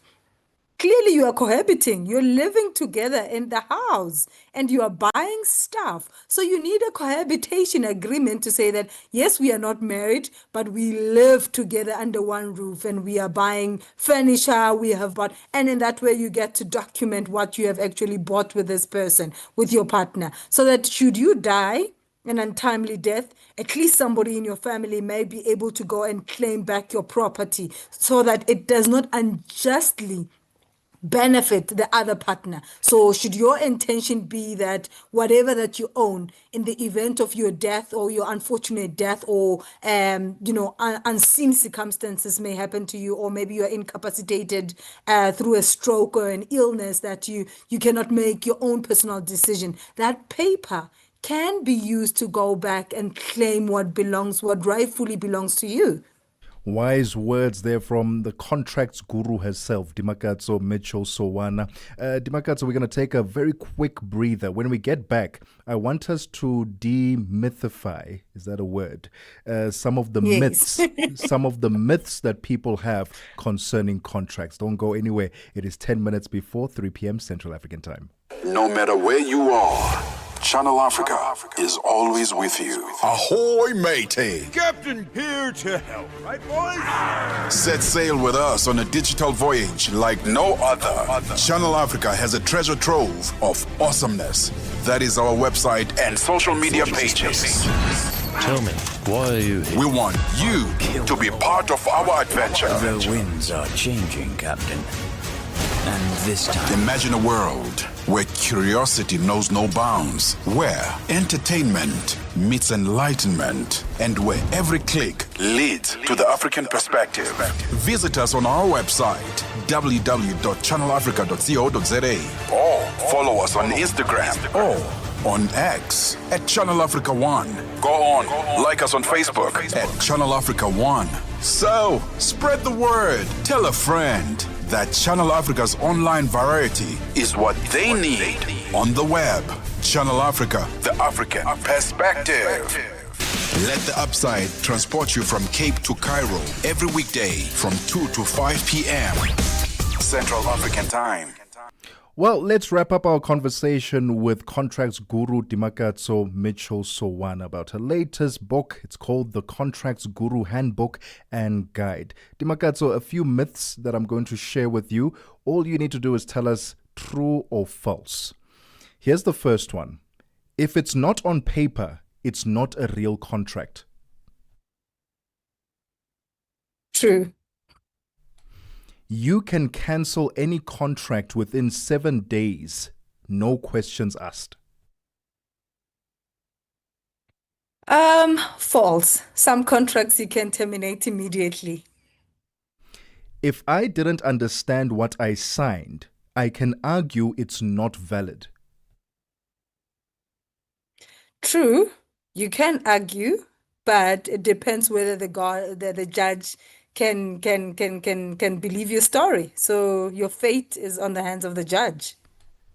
Clearly, you are cohabiting. You're living together in the house and you are buying stuff. So you need a cohabitation agreement to say that, yes, we are not married, but we live together under one roof and we are buying furniture we have bought. And in that way, you get to document what you have actually bought with this person, with your partner, so that should you die an untimely death, at least somebody in your family may be able to go and claim back your property so that it does not unjustly benefit the other partner. So should your intention be that whatever that you own in the event of your death or your unfortunate death or unseen circumstances may happen to you, or maybe you are incapacitated through a stroke or an illness that you cannot make your own personal decision, that paper can be used to go back and claim what rightfully belongs to you. Wise words there from the contracts guru herself, Dimakatso Mitchell Sowana. Dimakatso, we're going to take a very quick breather. When we get back, I want us to demythify, is that a word? Some of the myths, some of the myths that people have concerning contracts. Don't go anywhere. It is 10 minutes before 3 p.m. Central African Time. No matter where you are, Channel Africa is always with you. Ahoy, matey! Captain here to help, right, boys? Set sail with us on a digital voyage like no other. Channel Africa has a treasure trove of awesomeness. That is our website and social media pages. Tell me, why are you here? We want you to be part of our adventure. The winds are changing, Captain. And this time... Imagine a world where curiosity knows no bounds, where entertainment meets enlightenment, and where every click leads to the African perspective. Visit us on our website, www.channelafrica.co.za, or follow us on Instagram or on X at Channel Africa One. Go on, like us on Facebook at Channel Africa One. So, spread the word. Tell a friend that Channel Africa's online variety is what they need. On the web, Channel Africa, the African perspective. Let the upside transport you from Cape to Cairo every weekday from 2 to 5 p.m. Central African Time. Well, let's wrap up our conversation with contracts guru Dimakatso Mitchell Sowana about her latest book. It's called The Contracts Guru Handbook and Guide. Dimakatso, a few myths that I'm going to share with you. All you need to do is tell us true or false. Here's the first one. If it's not on paper, it's not a real contract. True. You can cancel any contract within 7 days, no questions asked. False. Some contracts you can terminate immediately. If I didn't understand what I signed, I can argue it's not valid. True. You can argue, but it depends whether the judge can believe your story. So your fate is on the hands of the judge.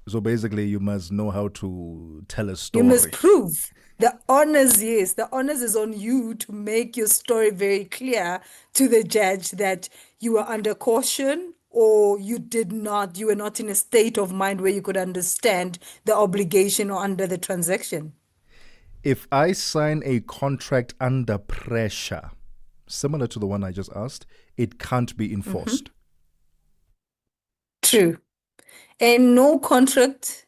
So basically, you must know how to tell a story. You must prove. The onus, yes, the onus is on you to make your story very clear to the judge that you were under caution or you were not in a state of mind where you could understand the obligation or under the transaction. If I sign a contract under pressure, similar to the one I just asked, it can't be enforced. True. And no contract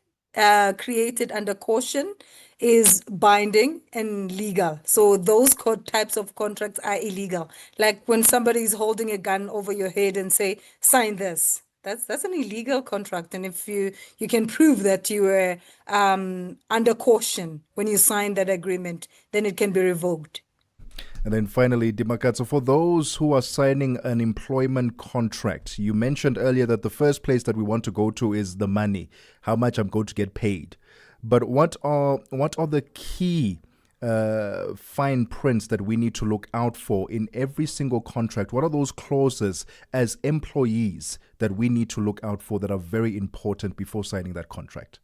created under caution is binding and legal. So those types of contracts are illegal. Like when somebody is holding a gun over your head and say, sign this. That's an illegal contract. And if you can prove that you were under caution when you signed that agreement, then it can be revoked. And then finally, Dimakatso, for those who are signing an employment contract, you mentioned earlier that the first place that we want to go to is the money, how much I'm going to get paid. But what are the key fine prints that we need to look out for in every single contract? What are those clauses as employees that we need to look out for that are very important before signing that contract?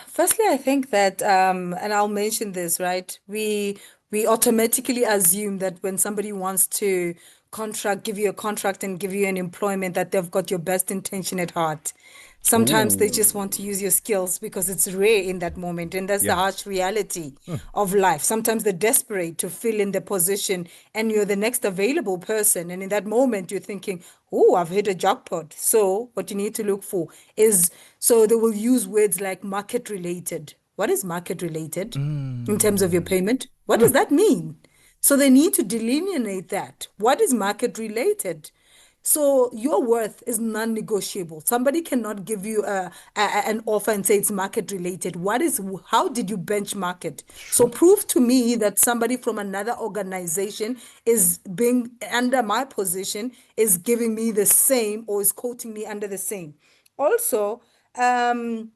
Firstly, I think that, and I'll mention this, right? We automatically assume that when somebody wants to give you a contract and give you an employment, that they've got your best intention at heart. Sometimes they just want to use your skills because it's rare in that moment. And that's the harsh reality of life. Sometimes they're desperate to fill in the position and you're the next available person. And in that moment, you're thinking, oh, I've hit a jackpot. So what you need to look for is, so they will use words like market related. What is market related in terms of your payment? What does that mean? So they need to delineate that. What is market related? So your worth is non-negotiable. Somebody cannot give you an offer and say it's market related. How did you benchmark it? So prove to me that somebody from another organization is being under my position, is giving me the same or is quoting me under the same. Also, do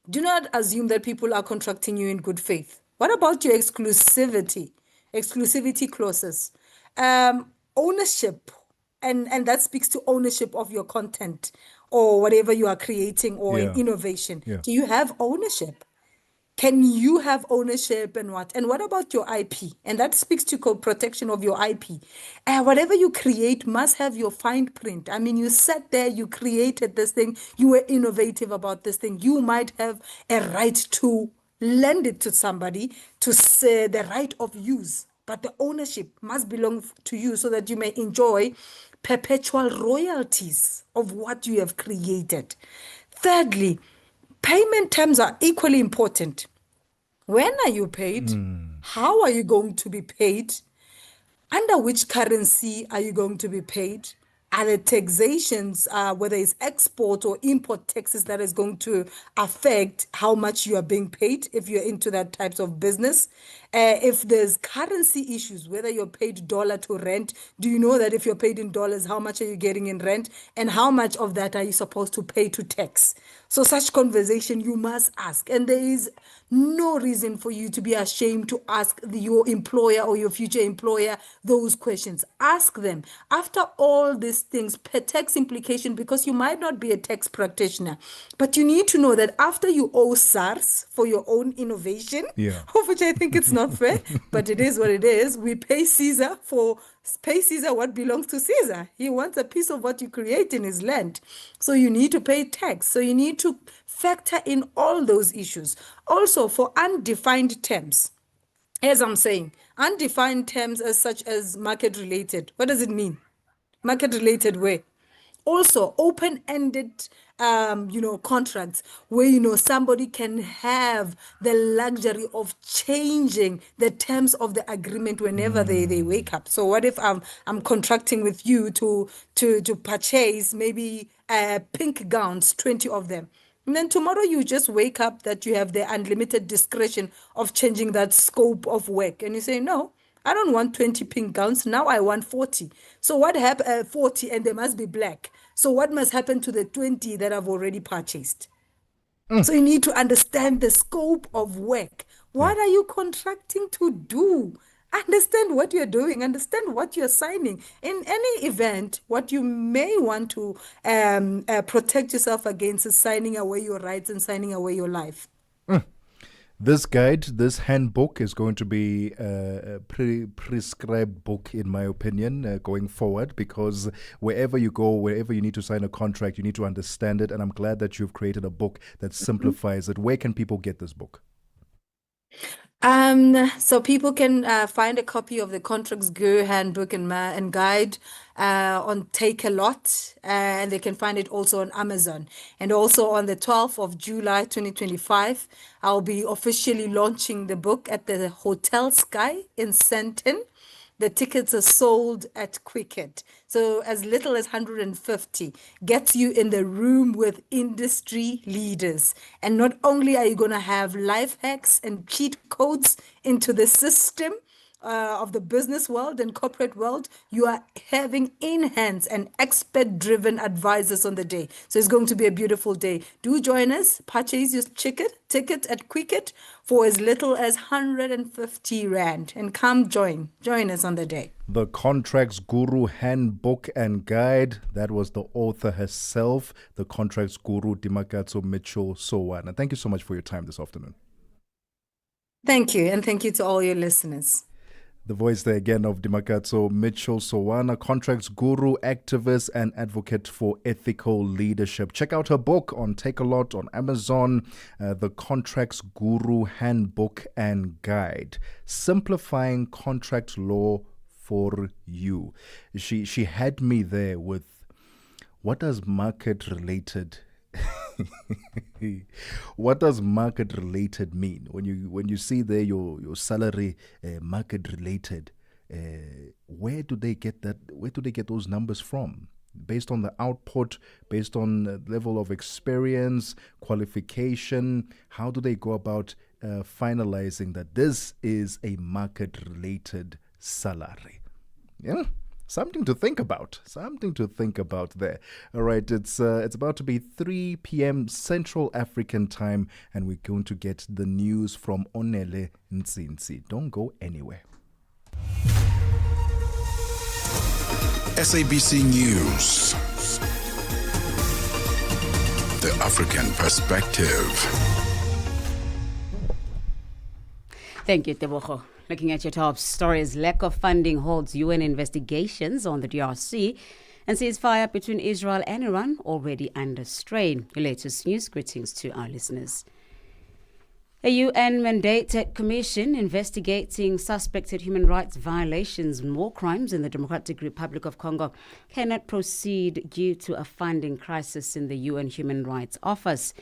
not assume that people are contracting you in good faith. What about your exclusivity clauses? Ownership. And that speaks to ownership of your content or whatever you are creating or innovation. Yeah. Do you have ownership? Can you have ownership and what? And what about your IP? And that speaks to protection of your IP. Whatever you create must have your fine print. I mean, you sat there, you created this thing, you were innovative about this thing. You might have a right to lend it to somebody to say the right of use. But the ownership must belong to you so that you may enjoy perpetual royalties of what you have created. Thirdly, payment terms are equally important. When are you paid? How are you going to be paid? Under which currency are you going to be paid? Are the taxations, whether it's export or import taxes, that is going to affect how much you are being paid if you're into that types of business? If there's currency issues, whether you're paid dollar to rent, do you know that if you're paid in dollars, how much are you getting in rent? And how much of that are you supposed to pay to tax? So such conversation you must ask. And there is no reason for you to be ashamed to ask your employer or your future employer those questions. Ask them. After all these things, per tax implication, because you might not be a tax practitioner, but you need to know that after you owe SARS for your own innovation, Yeah. of which I think it's not fair, but it is what it is. We pay Caesar what belongs to Caesar. He wants a piece of what you create in his land. So you need to pay tax. So you need to factor in all those issues. Also, for undefined terms, as I'm saying, undefined terms as such as market related. What does it mean? Market related where? Also, open-ended, contracts where, somebody can have the luxury of changing the terms of the agreement whenever they wake up. So what if I'm contracting with you to purchase maybe pink gowns, 20 of them. And then tomorrow you just wake up that you have the unlimited discretion of changing that scope of work. And you say, no, I don't want 20 pink gowns. Now I want 40. So what happened? 40, and they must be black. So what must happen to the 20 that I've already purchased? So you need to understand the scope of work. What are you contracting to do? Understand what you're doing. Understand what you're signing. In any event, what you may want to protect yourself against is signing away your rights and signing away your life. This guide, this handbook is going to be a prescribed book, in my opinion, going forward, because wherever you go, wherever you need to sign a contract, you need to understand it. And I'm glad that you've created a book that simplifies it. Where can people get this book? So people can find a copy of the Contracts Guru Handbook and Guide on Take a Lot, and they can find it also on Amazon. And also on the 12th of July 2025, I'll be officially launching the book at the Hotel Sky in Sandton. The tickets are sold at Quicket. So as little as 150 gets you in the room with industry leaders. And not only are you going to have life hacks and cheat codes into the system of the business world and corporate world, you are having in-hands and expert-driven advisors on the day. So it's going to be a beautiful day. Do join us. Purchase your ticket at Quicket for as little as 150 Rand. And come join us on the day. The Contracts Guru Handbook and Guide. That was the author herself, the Contracts Guru, Dimakatso Mitchell Sowana. Thank you so much for your time this afternoon. Thank you. And thank you to all your listeners. The voice there again of Dimakatso Mitchell Sowana, contracts guru, activist, and advocate for ethical leadership. Check out her book on Take a Lot on Amazon, The Contracts Guru Handbook and Guide, Simplifying Contract Law for You. She had me there with, what does market-related what does market related mean? When you see there your salary market related, where do they get that? Where do they get those numbers from? Based on the output, based on the level of experience, qualification, how do they go about finalizing that this is a market related salary? Yeah. Something to think about. Something to think about there. All right, it's about to be 3 p.m. Central African time, and we're going to get the news from Onele Ntsinzi. Don't go anywhere. SABC News. The African Perspective. Thank you, Tebogo. Looking at your top stories, lack of funding holds UN investigations on the DRC, and ceasefire between Israel and Iran already under strain. Your latest news. Greetings to our listeners. A UN-mandated commission investigating suspected human rights violations and war crimes in the Democratic Republic of Congo cannot proceed due to a funding crisis in the UN Human Rights Office.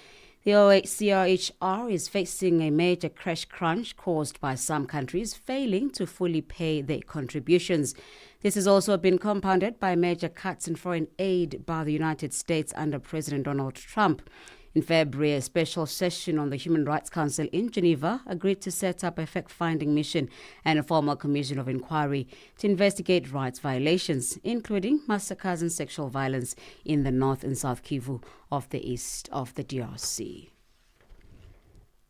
The OHCHR is facing a major cash crunch caused by some countries failing to fully pay their contributions. This has also been compounded by major cuts in foreign aid by the United States under President Donald Trump. In February, a special session on the Human Rights Council in Geneva agreed to set up a fact-finding mission and a formal commission of inquiry to investigate rights violations, including massacres and sexual violence in the North and South Kivu of the east of the DRC.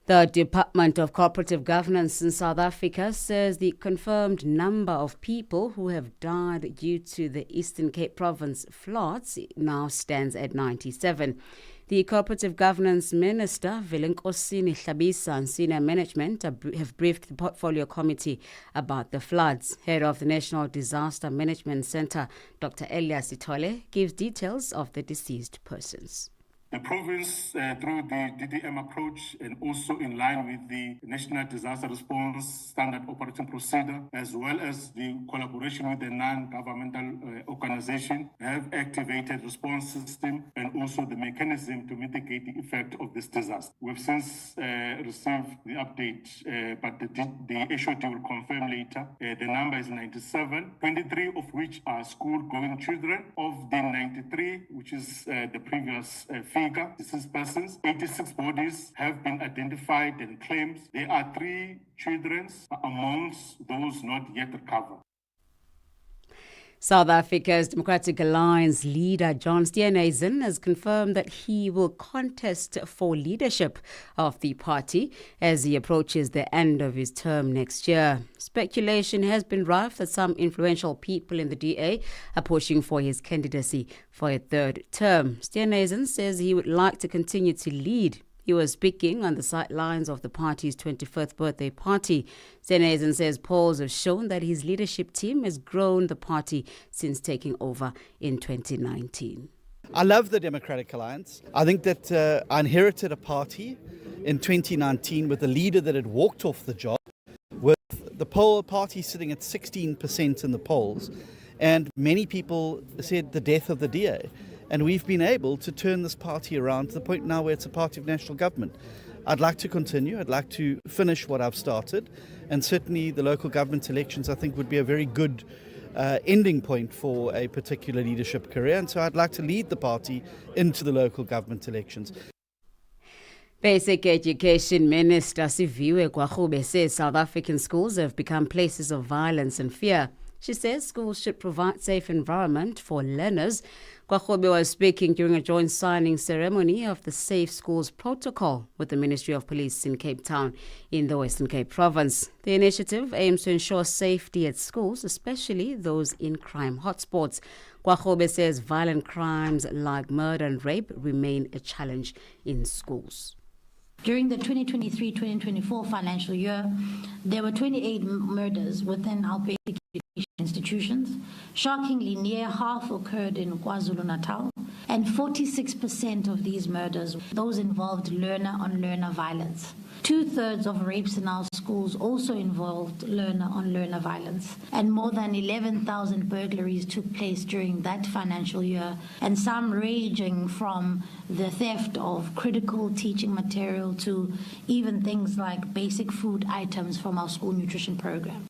The Department of Cooperative Governance in South Africa says the confirmed number of people who have died due to the Eastern Cape Province floods now stands at 97. The Cooperative Governance Minister, Vilenkosini Hlabisa, and senior management have briefed the Portfolio Committee about the floods. Head of the National Disaster Management Centre, Dr. Elias Itole, gives details of the deceased persons. The province, through the DDM approach and also in line with the National Disaster Response Standard Operating Procedure, as well as the collaboration with the non-governmental organization, have activated response system and also the mechanism to mitigate the effect of this disaster. We've since received the update, but the HOD will confirm later. The number is 97, 23 of which are school-going children. Of the 93, which is the previous figure, deceased persons, 86 bodies have been identified and claimed. There are 3 children amongst those not yet recovered. South Africa's Democratic Alliance leader John Steenhuisen has confirmed that he will contest for leadership of the party as he approaches the end of his term next year. Speculation has been rife that some influential people in the DA are pushing for his candidacy for a 3rd term. Steenhuisen says he would like to continue to lead. He was speaking on the sidelines of the party's 25th birthday party. Steenhuisen says polls have shown that his leadership team has grown the party since taking over in 2019. I love the Democratic Alliance. I think that I inherited a party in 2019 with a leader that had walked off the job, with the party sitting at 16% in the polls, and many people said the death of the DA. And we've been able to turn this party around to the point now where it's a party of national government. I'd like to continue. I'd like to finish what I've started. And certainly the local government elections, I think, would be a very good ending point for a particular leadership career. And so I'd like to lead the party into the local government elections. Basic Education Minister Siviwe Gwachube says South African schools have become places of violence and fear. She says schools should provide safe environment for learners. Gwachube was speaking during a joint signing ceremony of the Safe Schools Protocol with the Ministry of Police in Cape Town in the Western Cape Province. The initiative aims to ensure safety at schools, especially those in crime hotspots. Gwachube says violent crimes like murder and rape remain a challenge in schools. During the 2023-2024 financial year, there were 28 murders within our basic education institutions. Shockingly, near half occurred in KwaZulu-Natal, and 46% of these murders, those involved learner-on-learner violence. 2/3 of rapes in our schools also involved learner-on-learner violence, and more than 11,000 burglaries took place during that financial year, and some ranging from the theft of critical teaching material to even things like basic food items from our school nutrition program.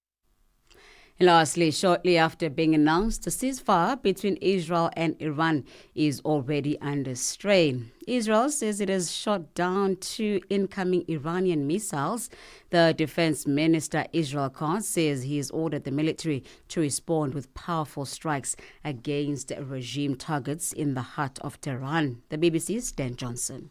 Lastly, shortly after being announced, the ceasefire between Israel and Iran is already under strain. Israel says it has shot down 2 incoming Iranian missiles. The defense minister, Israel Katz, says he has ordered the military to respond with powerful strikes against regime targets in the heart of Tehran. The BBC's Dan Johnson.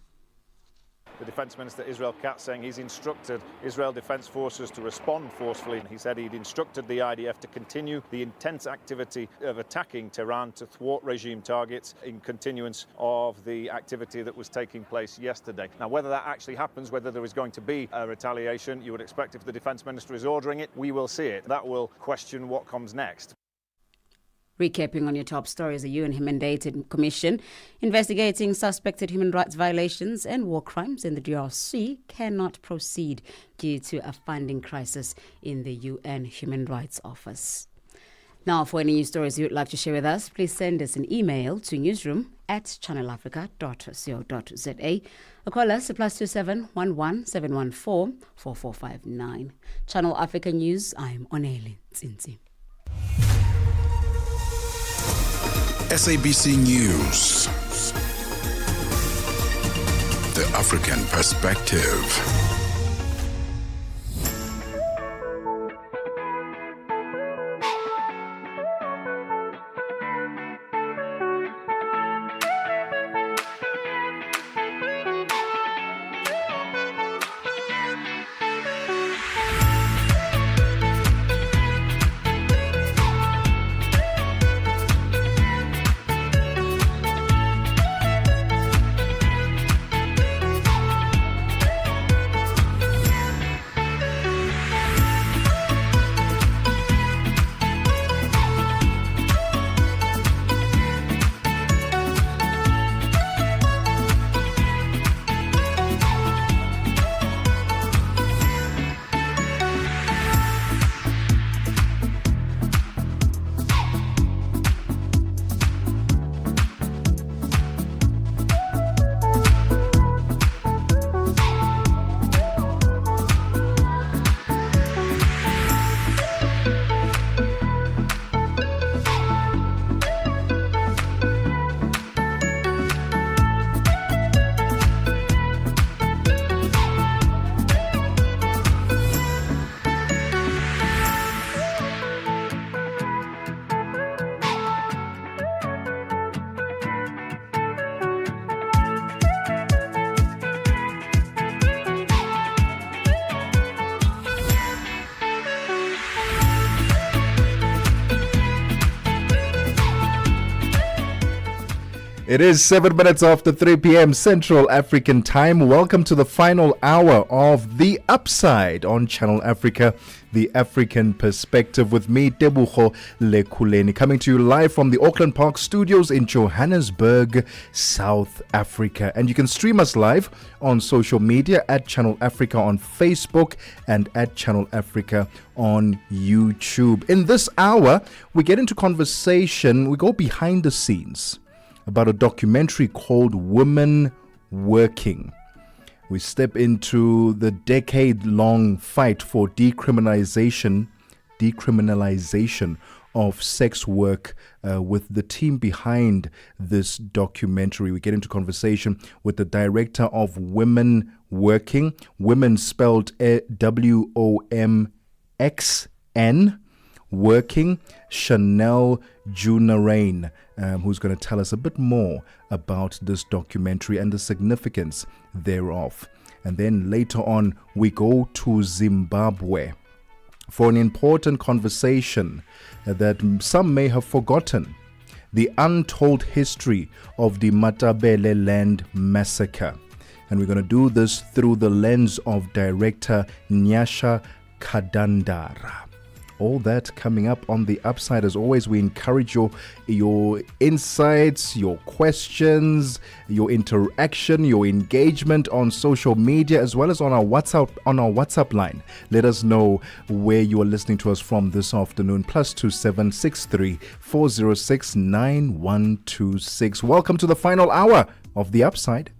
The Defence Minister Israel Katz saying he's instructed Israel Defence Forces to respond forcefully. He said he'd instructed the IDF to continue the intense activity of attacking Tehran to thwart regime targets in continuance of the activity that was taking place yesterday. Now, whether that actually happens, whether there is going to be a retaliation, you would expect if the Defence Minister is ordering it, we will see it. That will question what comes next. Recapping on your top stories, a UN-mandated commission investigating suspected human rights violations and war crimes in the DRC cannot proceed due to a funding crisis in the UN Human Rights Office. Now, for any news stories you would like to share with us, please send us an email to newsroom@channelafrica.co.za or call us at +27 11 714 4459. Channel Africa News, I'm Onele Tsinzi. SABC News. The African Perspective. It is 7 minutes after 3 p.m. Central African Time. Welcome to the final hour of The Upside on Channel Africa, The African Perspective, with me, Tebogo Lekhuleni, coming to you live from the Auckland Park Studios in Johannesburg, South Africa. And you can stream us live on social media at Channel Africa on Facebook and at Channel Africa on YouTube. In this hour, we get into conversation, we go behind the scenes about a documentary called Women Working. We step into the decade-long fight for decriminalization of sex work with the team behind this documentary. We get into conversation with the director of Women Working, women spelled WOMXN, Working, Chanel Junarain, who's going to tell us a bit more about this documentary and the significance thereof. And then later on, we go to Zimbabwe for an important conversation that some may have forgotten: the untold history of the Matabele land massacre. And we're going to do this through the lens of director Nyasha Kadandara. All that coming up on The Upside. As always, we encourage your insights, your questions, your interaction, your engagement on social media, as well as on our WhatsApp line. Let us know where you are listening to us from this afternoon. +27 63 406 9126. Welcome to the final hour of The Upside.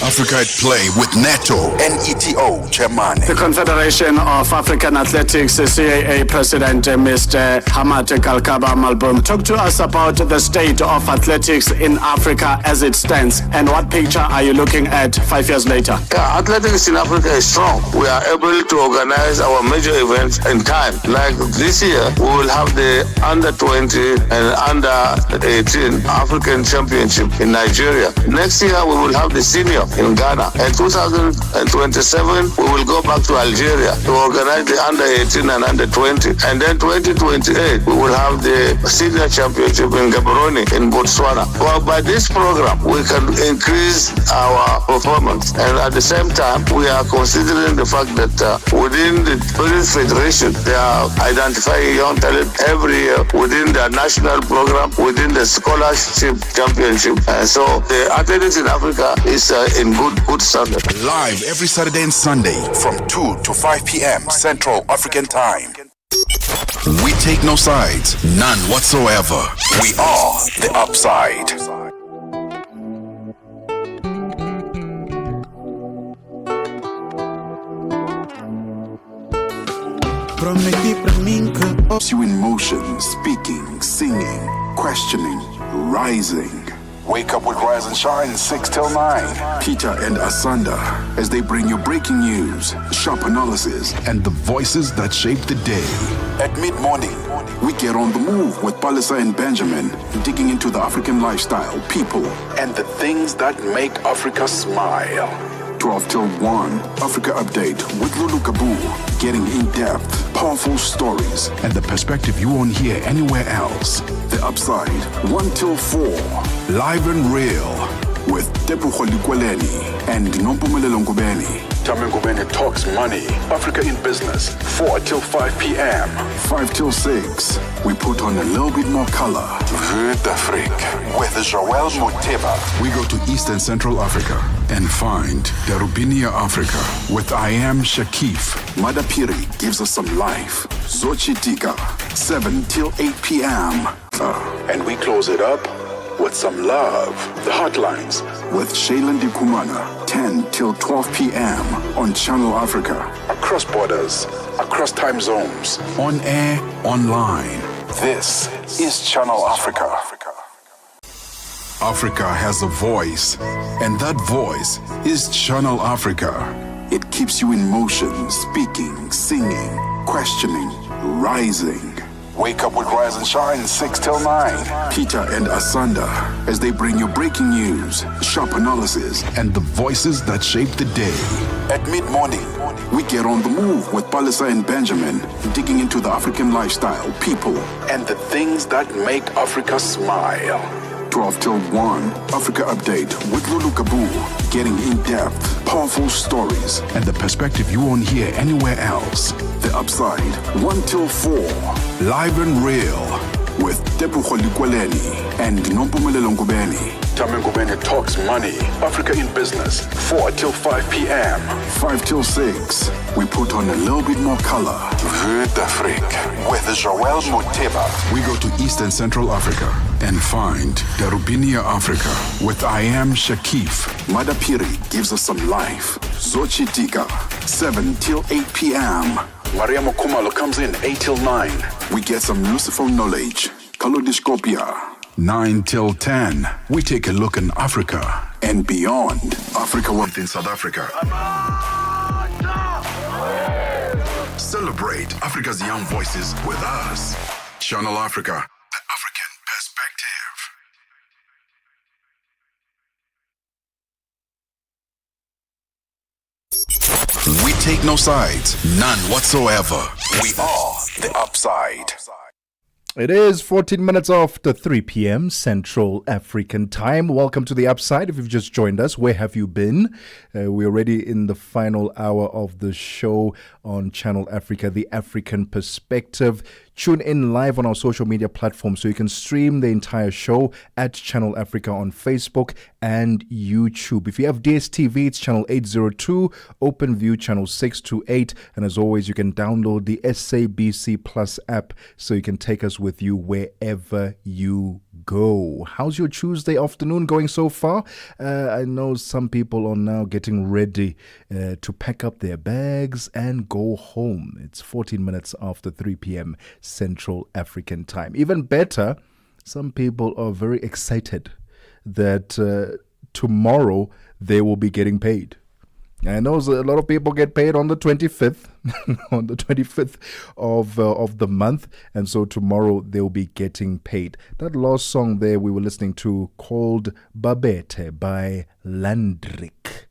Africa at Play with NATO and ETO Chairman. The Confederation of African Athletics, CAA President Mr. Hamad Kalkaba Malboum, talk to us about the state of athletics in Africa as it stands, and what picture are you looking at 5 years later? Yeah, athletics in Africa is strong. We are able to organize our major events in time. Like this year, we will have the under-20 and under-18 African Championship in Nigeria. Next year, we will have the senior in Ghana. And 2027, we will go back to Algeria to organize the under-18 and under-20. And then 2028, we will have the senior championship in Gaborone in Botswana. Well, by this program, we can increase our performance. And at the same time, we are considering the fact that within the British Federation, they are identifying young talent every year within their national program, within the scholarship championship. And so the athletics in Africa is in good standard. Live every Saturday and Sunday from 2 to 5 p.m. Central African Time. We take no sides, none whatsoever. We are The Upside. You in motion, speaking, singing. questioning, rising. Wake up with Rise and Shine 6 till 9. Peter and Asanda as they bring you breaking news, sharp analysis, and the voices that shape the day. At mid-morning, we get on the move with Palisa and Benjamin, digging into the African lifestyle, people, and the things that make Africa smile. 12 till 1, Africa Update with Lulu Kabu, getting in-depth, powerful stories, and the perspective you won't hear anywhere else. The Upside, 1 till 4, live and real, with Tebogo Lekhuleni and Nompumelelo Ngubeni. Tame Ngubeni talks money, Africa in business, 4 till 5 p.m. 5 till 6, we put on a little bit more color. Vue d'Afrique with Joel Moteba. We go to Eastern Central Africa and find Darubinia Africa with I Am Shakif. Madapiri gives us some life. Zochitika, 7 till 8 p.m. And we close it up with some love. The Hotlines with Shailen Dikumana, 10 till 12 p.m. on Channel Africa. Across borders, across time zones, on air, online. This is Channel Africa. Africa has a voice, and that voice is Channel Africa. It keeps you in motion, speaking, singing, questioning, rising. Wake up with Rise and Shine 6 till 9. Peter and Asanda as they bring you breaking news, sharp analysis, and the voices that shape the day. At mid-morning, we get on the move with Palisa and Benjamin, digging into the African lifestyle, people, and the things that make Africa smile. 12 till 1, Africa Update with Lulu Kabu, getting in-depth, powerful stories, and the perspective you won't hear anywhere else. The Upside, 1 till 4, live and real, with Tebogo Lekhuleni and Nompumelelo Ngubeni. Tame Ngubeni talks money, Africa in business, 4 till 5 p.m. 5 till 6, we put on a little bit more color. Vue d'Afrique with Joel Moteba. We go to Eastern Central Africa and find Darubinia Africa with I Am Shakif. Madapiri gives us some life. Zochitika, 7 till 8 p.m. Maria Mokumalo comes in 8 till 9. We get some Lucifer knowledge. Kalodiscopia. 9 till 10. We take a look in Africa and beyond. Africa within South Africa. Celebrate Africa's young voices with us. Channel Africa, the African perspective. We take no sides, none whatsoever. We are the Upside. It is 14 minutes after 3 p.m. Central African Time. Welcome to the Upside. If you've just joined us, where have you been? We're already in the final hour of the show on Channel Africa, the African Perspective. Tune in live on our social media platforms so you can stream the entire show at Channel Africa on Facebook and YouTube. If you have DSTV, it's channel 802, OpenView channel 628. And as always, you can download the SABC Plus app so you can take us with you wherever you go. How's your Tuesday afternoon going so far? I know some people are now getting ready to pack up their bags and go home. It's 14 minutes after 3 p.m. Central African Time. Even better, some people are very excited that tomorrow they will be getting paid. I know a lot of people get paid on the 25th, on the 25th of the month, and so tomorrow they'll be getting paid. That last song there we were listening to called Babete by Landrick.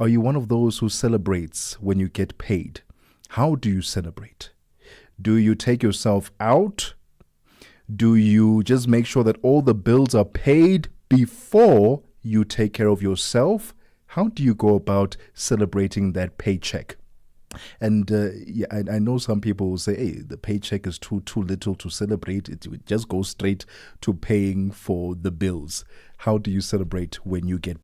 Are you one of those who celebrates when you get paid? How do you celebrate? Do you take yourself out? Do you just make sure that all the bills are paid before you take care of yourself? How do you go about celebrating that paycheck? And I know some people will say, hey, the paycheck is too little to celebrate. It would just go straight to paying for the bills. How do you celebrate when you get